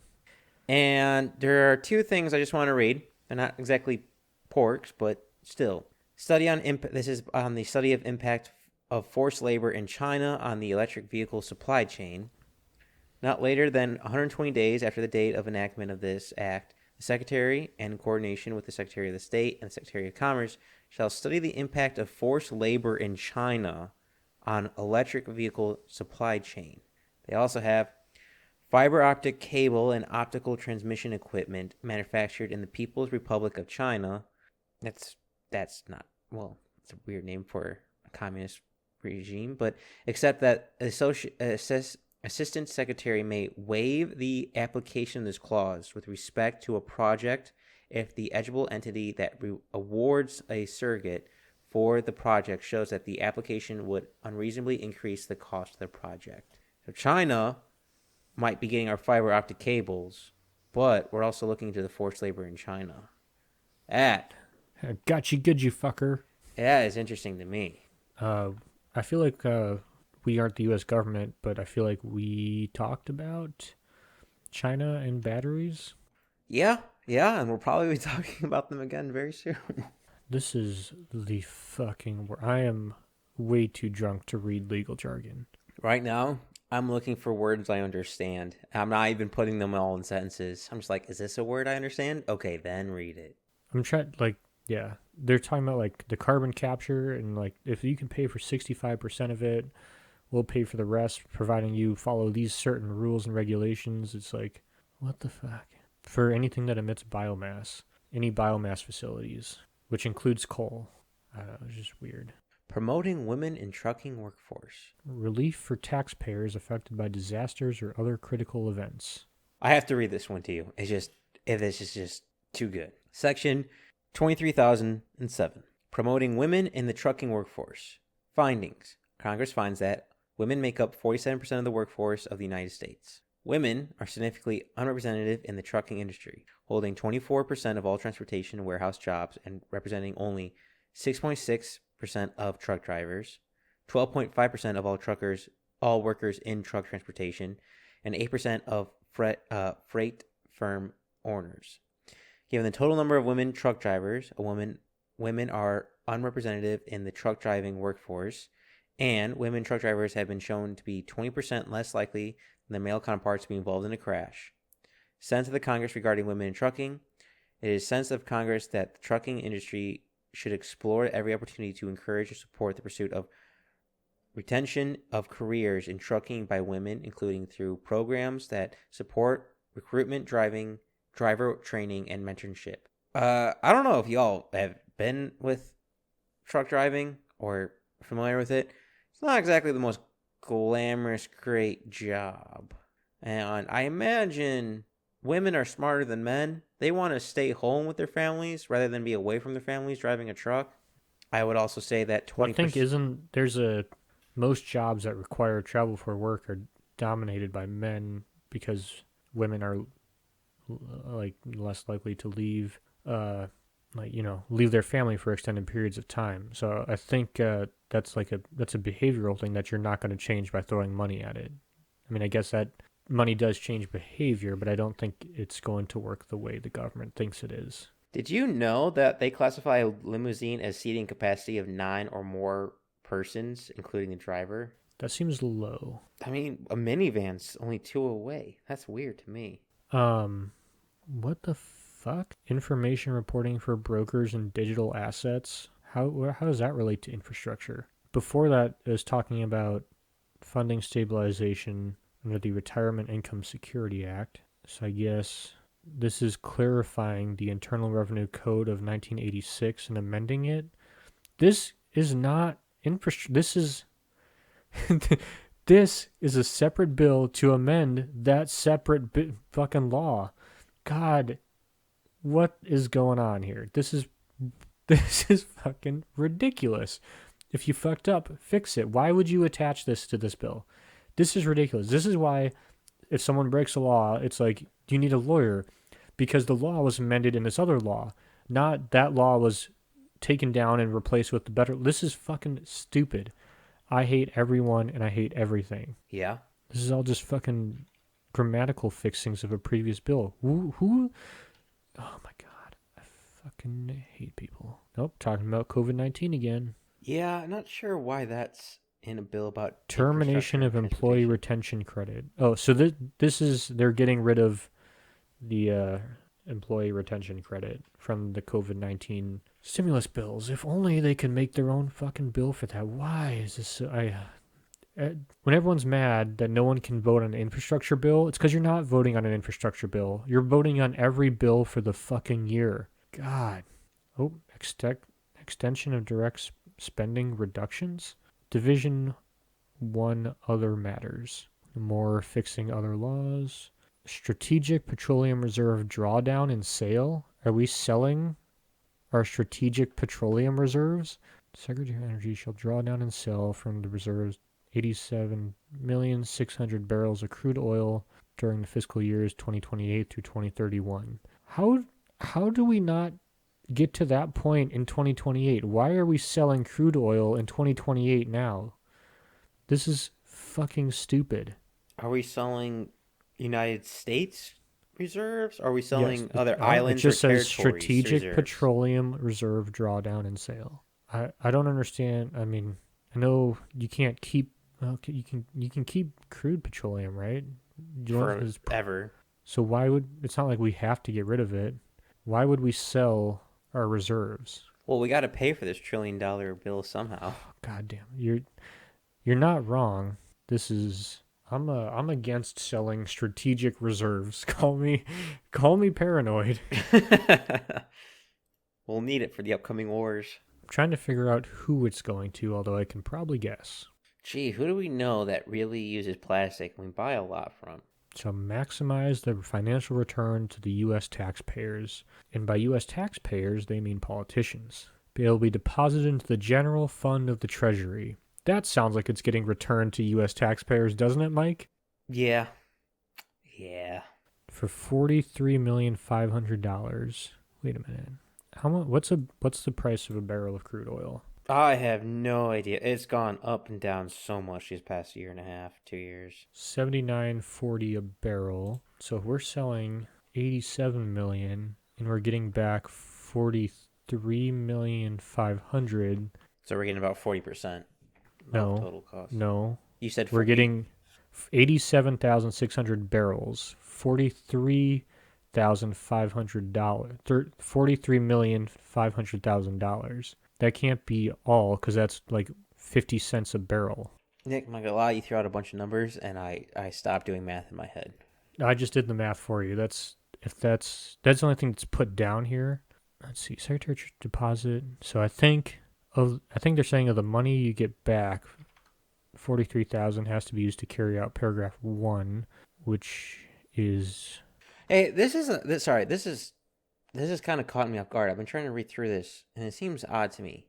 And there are two things I just want to read. They're not exactly porks, but still. This is on the study of impact of forced labor in China on the electric vehicle supply chain. Not later than 120 days after the date of enactment of this act, the Secretary, in coordination with the Secretary of the State and the Secretary of Commerce, shall study the impact of forced labor in China on electric vehicle supply chain. They also have fiber optic cable and optical transmission equipment manufactured in the People's Republic of China. That's not, well, it's a weird name for a communist regime, but except that Assistant Secretary may waive the application of this clause with respect to a project if the eligible entity that awards a surrogate for the project shows that the application would unreasonably increase the cost of the project. So China might be getting our fiber optic cables, but we're also looking to the forced labor in China. That
Got you good, you fucker.
is interesting to me.
I feel like we aren't the U.S. government, but I feel like we talked about China and batteries.
Yeah, and we'll probably be talking about them again very soon.
This is the fucking. I am way too drunk to read legal jargon.
Right now, I'm looking for words I understand. I'm not even putting them all in sentences. I'm just like, is this a word I understand? Okay, then read it.
I'm trying, like, yeah. They're talking about, like, the carbon capture, and, like, if you can pay for 65% of it, we'll pay for the rest, providing you follow these certain rules and regulations. It's like, what the fuck? For anything that emits biomass, any biomass facilities, which includes coal. I don't know, it's just weird.
Promoting women in trucking workforce.
Relief for taxpayers affected by disasters or other critical events.
I have to read this one to you. This is just too good. Section 23,007. Promoting women in the trucking workforce. Findings. Congress finds that women make up 47% of the workforce of the United States. Women are significantly unrepresented in the trucking industry, holding 24% of all transportation and warehouse jobs and representing only 6.6% of truck drivers, 12.5% of all workers in truck transportation, and 8% of freight firm owners. Given the total number of women truck drivers, women are unrepresented in the truck driving workforce, and women truck drivers have been shown to be 20% less likely than their male counterparts to be involved in a crash. Sense of the Congress regarding women in trucking. It is sense of Congress that the trucking industry should explore every opportunity to encourage and support the pursuit of retention of careers in trucking by women, including through programs that support recruitment, driver training, and mentorship. I don't know if y'all have been with truck driving or familiar with it. It's not exactly the most glamorous, great job. And I imagine women are smarter than men. They want to stay home with their families rather than be away from their families driving a truck. I would also say that 20%.
Well, I think most jobs that require travel for work are dominated by men because women are like less likely to leave leave their family for extended periods of time. So I think that's a behavioral thing that you're not going to change by throwing money at it. I mean, I guess that money does change behavior, but I don't think it's going to work the way the government thinks it is.
Did you know that they classify a limousine as seating capacity of 9 or more persons, including the driver?
That seems low.
I mean, a minivan's only 2 away. That's weird to me.
What the fuck? Information reporting for brokers and digital assets? How does that relate to infrastructure? Before that, it was talking about funding stabilization under the Retirement Income Security Act. So I guess this is clarifying the Internal Revenue Code of 1986 and amending it. This is not infrastructure. This is a separate bill to amend that separate fucking law. God, what is going on here? This is fucking ridiculous. If you fucked up, fix it. Why would you attach this to this bill? This is ridiculous. This is why if someone breaks a law, it's like, you need a lawyer because the law was amended in this other law. Not that law was taken down and replaced with the better. This is fucking stupid. I hate everyone and I hate everything.
Yeah.
This is all just fucking grammatical fixings of a previous bill. Who? Oh my god. I fucking hate people. Nope, talking about COVID-19 again.
Yeah, I'm not sure why that's in a bill about
termination of employee retention credit. Oh, so this is, they're getting rid of the employee retention credit from the COVID-19 stimulus bills. If only they could make their own fucking bill for that. Why is this so, when everyone's mad that no one can vote on an infrastructure bill, it's because you're not voting on an infrastructure bill. You're voting on every bill for the fucking year. God. Oh, extension of direct spending reductions. Division 1 other matters. More fixing other laws. Strategic Petroleum Reserve drawdown and sale. Are we selling our strategic petroleum reserves? Secretary of Energy shall draw down and sell from the reserves 87,600,000 barrels of crude oil during the fiscal years 2028 through 2031. How do we not get to that point in 2028? Why are we selling crude oil in 2028 now? This is fucking stupid.
Are we selling United States reserves? Are we selling other
It
islands
just
or
says
territories
Strategic
reserves?
Petroleum Reserve drawdown and sale. I don't understand. I mean, I know you can't keep. Okay, you can keep crude petroleum, right?
Forever.
So why would, it's not like we have to get rid of it. Why would we sell our reserves?
Well, we got to pay for this $1 trillion bill somehow.
God damn, you're not wrong. This is, I'm against selling strategic reserves. Call me paranoid.
We'll need it for the upcoming wars.
I'm trying to figure out who it's going to, although I can probably guess.
Gee, who do we know that really uses plastic and we buy a lot from?
To maximize the financial return to the U.S. taxpayers. And by U.S. taxpayers, they mean politicians. It'll be deposited into the general fund of the Treasury. That sounds like it's getting returned to U.S. taxpayers, doesn't it, Mike?
Yeah. Yeah.
For $43,500,000. Wait a minute. How much? What's the price of a barrel of crude oil?
I have no idea. It's gone up and down so much these past year and a half, 2 years.
79.40 a barrel. So if we're selling 87 million and we're getting back 43,500,000.
So we're getting about 40%
No,
of total cost.
no.
You said
We're getting 87,600 barrels, $43,500, $43,500,000. That can't be all because that's like 50 cents a barrel.
Nick, I'm not gonna lie, you threw out a bunch of numbers and I stopped doing math in my head.
I just did the math for you. That's the only thing that's put down here. Let's see, secretary deposit. So I think they're saying of the money you get back, 43,000 has to be used to carry out paragraph 1, which is
Hey, this is kind of caught me off guard. I've been trying to read through this, and it seems odd to me.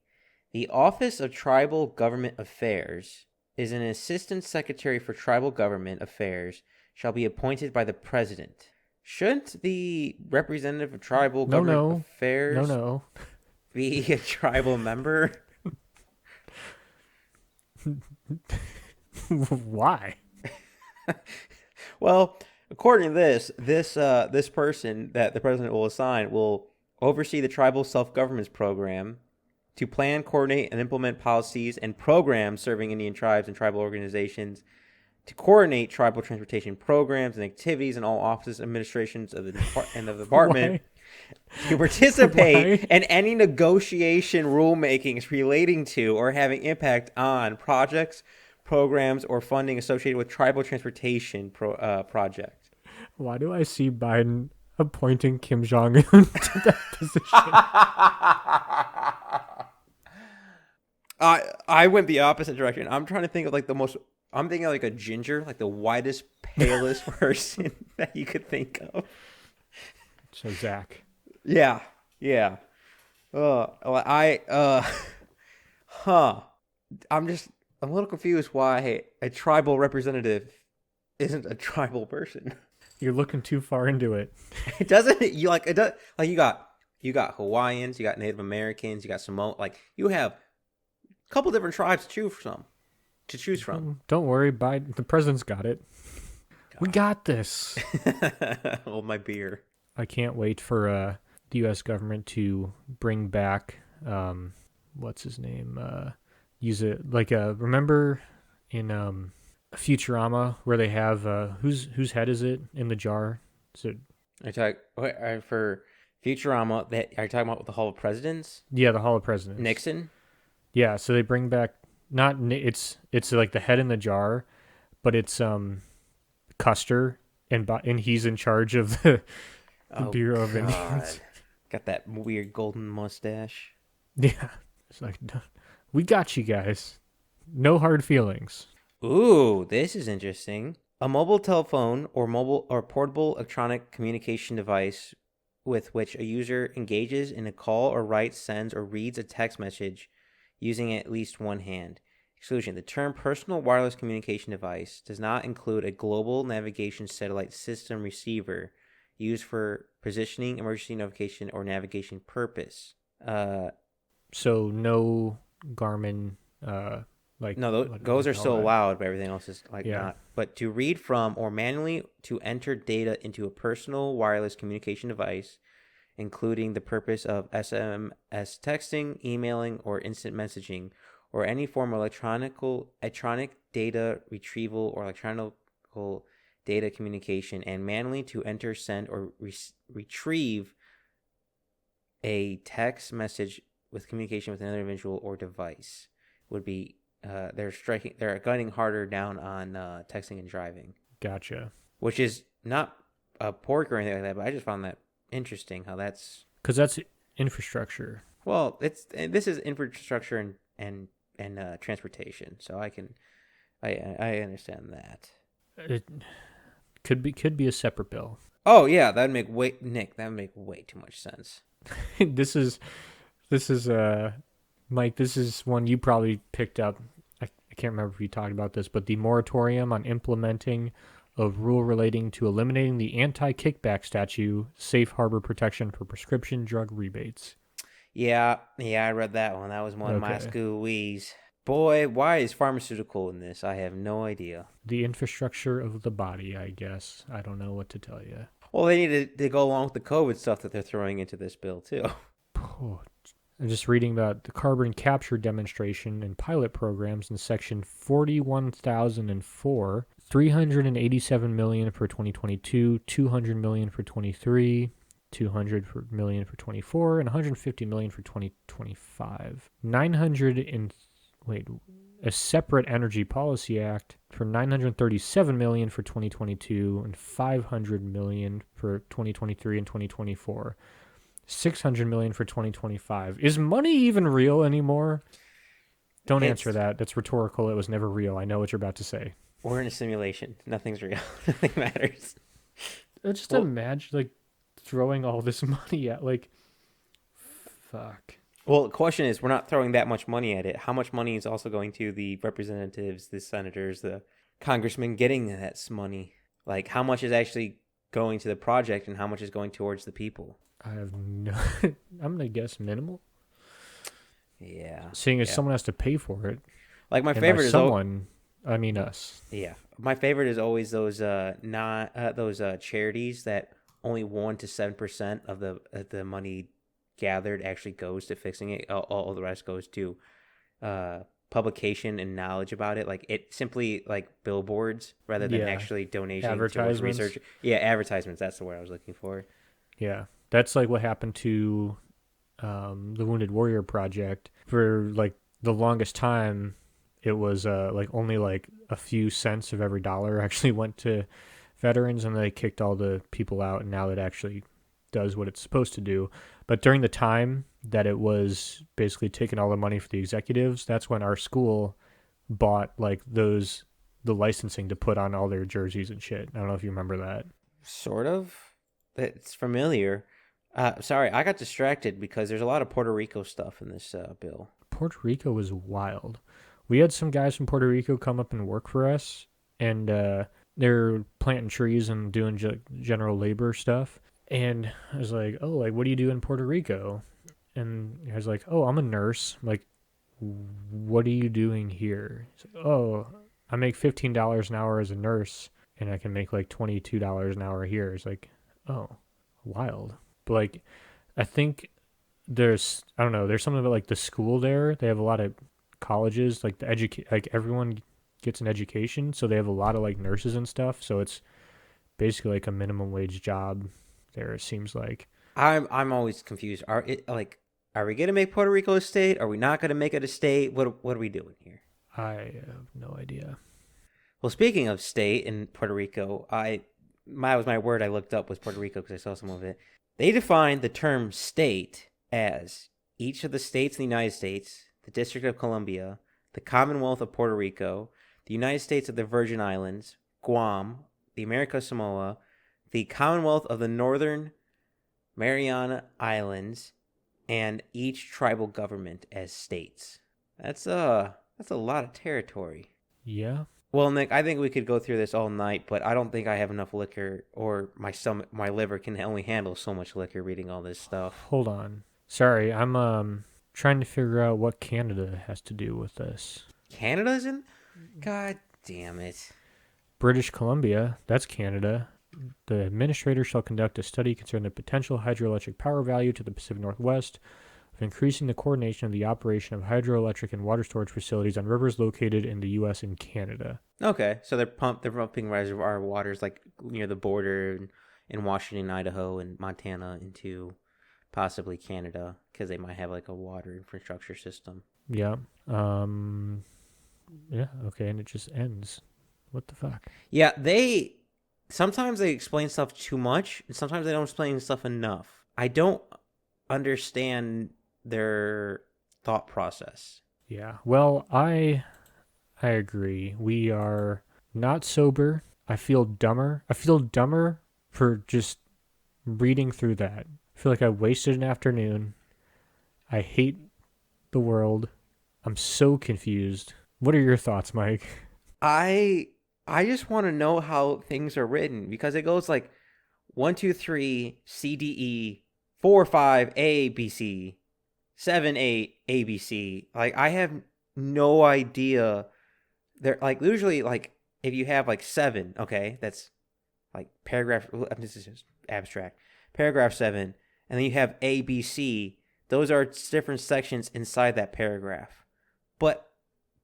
The Office of Tribal Government Affairs is an assistant secretary for tribal government affairs shall be appointed by the president. Shouldn't the representative of tribal government affairs be a tribal member?
Why?
Well, according to this person that the president will assign will oversee the tribal self-governance program to plan, coordinate, and implement policies and programs serving Indian tribes and tribal organizations, to coordinate tribal transportation programs and activities in all offices and administrations of the department, to participate in any negotiation rulemakings relating to or having impact on projects, programs, or funding associated with tribal transportation projects.
Why do I see Biden appointing Kim Jong-un to that position?
I went the opposite direction. I'm trying to think of I'm thinking of like a ginger, like the whitest, palest person that you could think of.
So Zach.
Yeah. I'm a little confused why a tribal representative isn't a tribal person.
You're looking too far into it.
It doesn't. You like it does. Like you got Hawaiians, you got Native Americans, you got Samoan. Like you have a couple different tribes to choose from.
Don't worry, Biden. The president's got it. God. We got this.
Hold my beer.
I can't wait for the U.S. government to bring back what's his name? Use it like remember in Futurama where they have whose head is it in the jar? Is it?
For Futurama, are you talking about the Hall of Presidents?
Yeah, the Hall of Presidents.
Nixon.
Yeah, so they bring back it's like the head in the jar, but it's Custer and he's in charge of the Bureau of Indians.
Got that weird golden mustache.
Yeah, it's like we got you guys. No hard feelings.
Ooh, this is interesting. A mobile telephone or portable electronic communication device with which a user engages in a call or writes, sends, or reads a text message using at least one hand. Exclusion. The term personal wireless communication device does not include a global navigation satellite system receiver used for positioning, emergency notification, or navigation purpose.
So no Garmin,
those are still allowed, but everything else is not. But to read from or manually to enter data into a personal wireless communication device, including the purpose of SMS texting, emailing, or instant messaging, or any form of electronic data retrieval or electronic data communication, and manually to enter, send, or retrieve a text message with communication with another individual or device would be they're gunning harder down on texting and driving.
Gotcha.
Which is not a pork or anything like that, but I just found that interesting how that's
because that's infrastructure.
Well, this is infrastructure and transportation, so I understand that.
It could be a separate bill.
Oh yeah, that would make way too much sense.
This is This is Mike. This is one you probably picked up. I can't remember if we talked about this, but the moratorium on implementing a rule relating to eliminating the anti-kickback statute, safe harbor protection for prescription drug rebates.
Yeah, I read that one. That was one of my
Okay.
schoolies. Boy, why is pharmaceutical in this? I have no idea.
The infrastructure of the body, I guess. I don't know what to tell you.
Well, they need to go along with the COVID stuff that they're throwing into this bill too.
Oh, I'm just reading about the carbon capture demonstration and pilot programs in section 41,004, 387 million for 2022, 200 million for 23, 200 million for 24, and 150 million for 2025. 900 and wait, a separate energy policy act for 937 million for 2022 and 500 million for 2023 and 2024. 600 million for 2025. Is money even real anymore? Don't answer
It's
that. That's rhetorical. It was never real. I know what you're about to say.
we're in a simulation. Nothing's real. Nothing matters.
Just
Well,
imagine like throwing all this money at like fuck.
well, the question is, we're not throwing that much money at it. How much money is also going to the representatives, the senators, the congressmen getting that money? Like, how much is actually going to the project, and how much is going towards the people?
I have no I'm going to guess minimal.
Yeah,
Seeing as
yeah.
someone has to pay for it.
Like my
And by
favorite is
someone, I mean us.
yeah. My favorite is always those not those charities that only 1 to 7% of the money gathered actually goes to fixing it. All the rest goes to publication and knowledge about it. Like it simply like billboards rather than
Yeah.
actually donation towards
Advertisements.
research. Yeah, advertisements. That's the word I was looking for.
Yeah. That's like what happened to the Wounded Warrior Project. For like the longest time, it was like only like a few cents of every dollar actually went to veterans, and they kicked all the people out, and now it actually does what it's supposed to do. But during the time that it was basically taking all the money for the executives, that's when our school bought like the licensing to put on all their jerseys and shit. I don't know if you remember that.
Sort of. It's familiar. Sorry, I got distracted because there's a lot of Puerto Rico stuff in this bill.
Puerto Rico was wild. We had some guys from Puerto Rico come up and work for us, and they're planting trees and doing general labor stuff. And I was like, "Oh, like what do you do in Puerto Rico?" And I was like, "Oh, I'm a nurse." I'm like, what are you doing here? He's like, oh, I make $15 an hour as a nurse, and I can make like $22 an hour here. It's like, oh, wild. But like, I think I don't know, there's something about like the school there. They have a lot of colleges, like like everyone gets an education, so they have a lot of like nurses and stuff. So it's basically like a minimum wage job there. It seems like.
I'm always confused. Are we gonna make Puerto Rico a state? Are we not gonna make it a state? What are we doing here?
I have no idea.
Well, speaking of state in Puerto Rico, my was my word I looked up was Puerto Rico because I saw some of it. They defined the term state as each of the states in the United States, the District of Columbia, the Commonwealth of Puerto Rico, the United States of the Virgin Islands, Guam, the America Samoa, the Commonwealth of the Northern Mariana Islands, and each tribal government as states. That's a lot of territory.
Yeah.
Well, Nick, I think we could go through this all night, but I don't think I have enough liquor, or my liver can only handle so much liquor reading all this stuff.
Hold on. Sorry, I'm trying to figure out what Canada has to do with this.
Canada's in? God damn it.
British Columbia, that's Canada. The administrator shall conduct a study concerning the potential hydroelectric power value to the Pacific Northwest of increasing the coordination of the operation of hydroelectric and water storage facilities on rivers located in the U.S. and Canada.
Okay, so they're pumping reservoir waters like near the border in Washington, Idaho, and Montana into possibly Canada because they might have like a water infrastructure system.
Yeah. Um. Yeah. Okay, and it just ends. What the fuck?
Yeah, they sometimes they explain stuff too much, and sometimes they don't explain stuff enough. I don't understand their thought process.
Yeah. Well, I agree. We are not sober. I feel dumber. I feel dumber for just reading through that. I feel like I wasted an afternoon. I hate the world. I'm so confused. What are your thoughts, Mike?
I I just want to know how things are written because it goes like 1, 2, 3 C D E 4, 5 A B C 7, 8 ABC. Like I have no idea. They're like usually like if you have like seven, okay, that's like paragraph. This is just abstract. Paragraph 7, and then you have A B C. Those are different sections inside that paragraph, but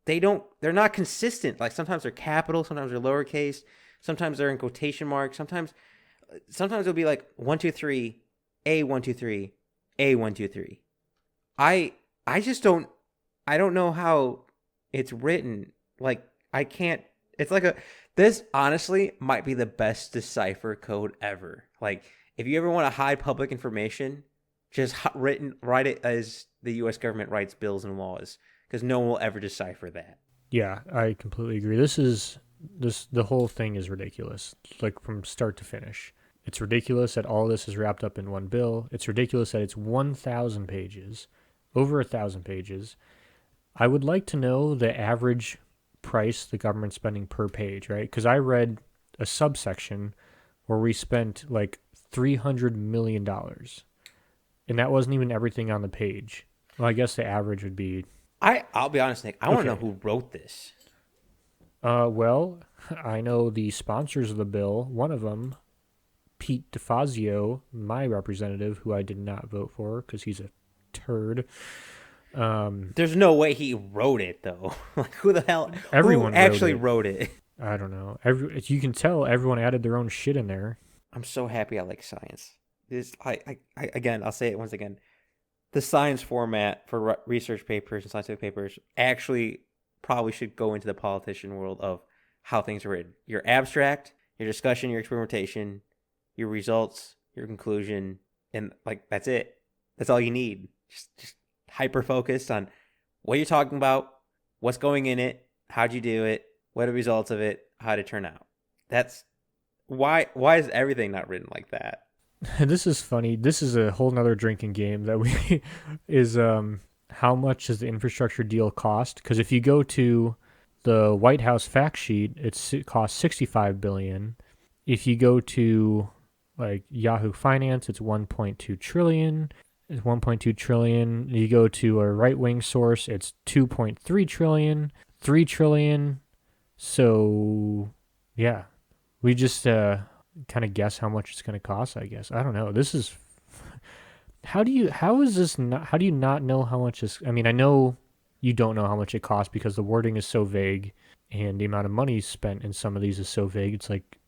they're not consistent. Like sometimes they're capital, sometimes they're lowercase, sometimes they're in quotation marks, sometimes it'll be like 1, 2, 3 A 1, 2, 3 A 1, 2, 3. I just don't know how it's written. Like I can't. It's like a this honestly might be the best decipher code ever. Like if you ever want to hide public information, just write it as the U.S. government writes bills and laws because no one will ever decipher that.
Yeah, I completely agree. The whole thing is ridiculous, like from start to finish. It's ridiculous that all this is wrapped up in one bill. It's ridiculous that it's 1,000 pages, over 1,000 pages. I would like to know the average price the government's spending per page, right? Because I read a subsection where we spent like $300 million, and that wasn't even everything on the page. Well, I guess the average would be
I'll be honest, Nick. I want to know
okay.
who wrote this.
Well, I know the sponsors of the bill. One of them, Pete DeFazio, my representative, who I did not vote for because he's a turd.
There's no way he wrote it though. Like who the hell? Who
Everyone wrote
actually
it.
wrote it?
I don't know. You can tell everyone added their own shit in there.
I'm so happy I like science. Again, I'll say it once again. The science format for research papers and scientific papers actually probably should go into the politician world of how things are written. Your abstract, your discussion, your experimentation, your results, your conclusion, and like that's it. That's all you need. Just hyper focused on what you're talking about, what's going in it, how'd you do it, what are the results of it, how'd it turn out. That's why is everything not written like that?
This is funny. This is a whole nother drinking game that we is how much does the infrastructure deal cost? Because if you go to the White House fact sheet, it costs 65 billion. If you go to like Yahoo Finance, it's 1.2 trillion. It's 1.2 trillion. You go to a right wing source, it's 2.3 trillion, 3 trillion. So yeah, we just kind of guess how much it's going to cost, I guess. I don't know. This is how is this not how do you not know how much this I mean, I know you don't know how much it costs because the wording is so vague and the amount of money spent in some of these is so vague. It's like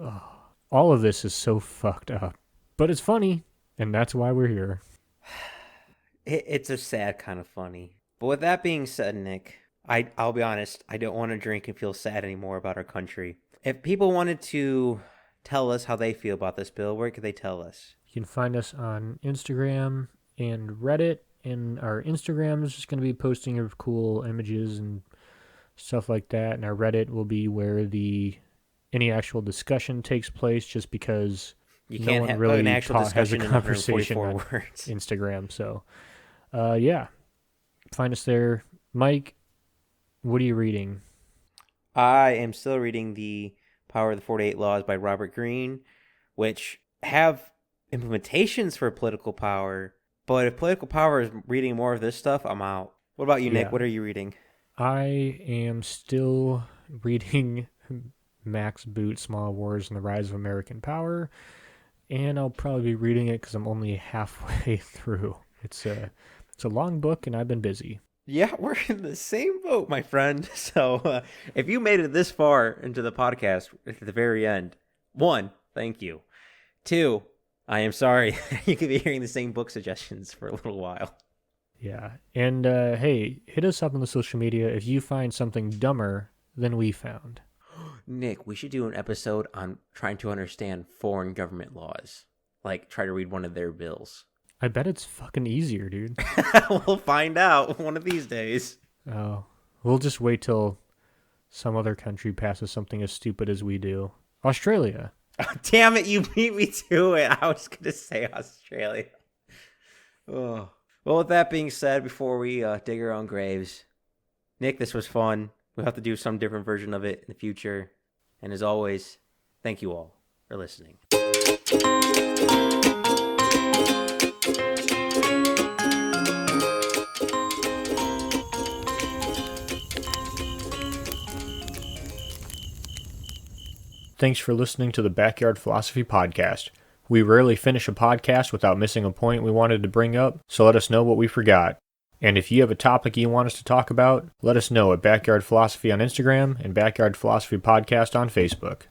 ugh, all of this is so fucked up. But it's funny and that's why we're here.
It's a sad kind of funny. But with that being said, Nick, I'll be honest, I don't want to drink and feel sad anymore about our country. If people wanted to tell us how they feel about this bill, where could they tell us?
You can find us on Instagram and Reddit. And our Instagram is just going to be posting of cool images and stuff like that. And our Reddit will be where any actual discussion takes place, just because
You
no
can't
one
have
really
an actual
has a
discussion in
conversation
144
on
words.
Instagram. So, yeah, find us there. Mike, what are you reading?
I am still reading The Power of the 48 Laws by Robert Greene, which have implementations for political power. But if political power is reading more of this stuff, I'm out. What about you, Nick?
Yeah,
What are you reading?
I am still reading Max Boot, Small Wars and the Rise of American Power, and I'll probably be reading it because I'm only halfway through. It's a long book, and I've been busy.
Yeah, we're in the same boat, my friend. So if you made it this far into the podcast at the very end, one, thank you. Two, I am sorry. You could be hearing the same book suggestions for a little while.
Yeah, and hey, hit us up on the social media if you find something dumber than we found.
Nick, we should do an episode on trying to understand foreign government laws. Like, try to read one of their bills.
I bet it's fucking easier, dude.
We'll find out one of these days.
Oh, we'll just wait till some other country passes something as stupid as we do. Australia.
Oh, damn it, you beat me to it. I was going to say Australia. Oh. Well, with that being said, before we dig our own graves, Nick, this was fun. We'll have to do some different version of it in the future. And as always, thank you all for listening.
Thanks for listening to the Backyard Philosophy Podcast. We rarely finish a podcast without missing a point we wanted to bring up, so let us know what we forgot. And if you have a topic you want us to talk about, let us know at Backyard Philosophy on Instagram and Backyard Philosophy Podcast on Facebook.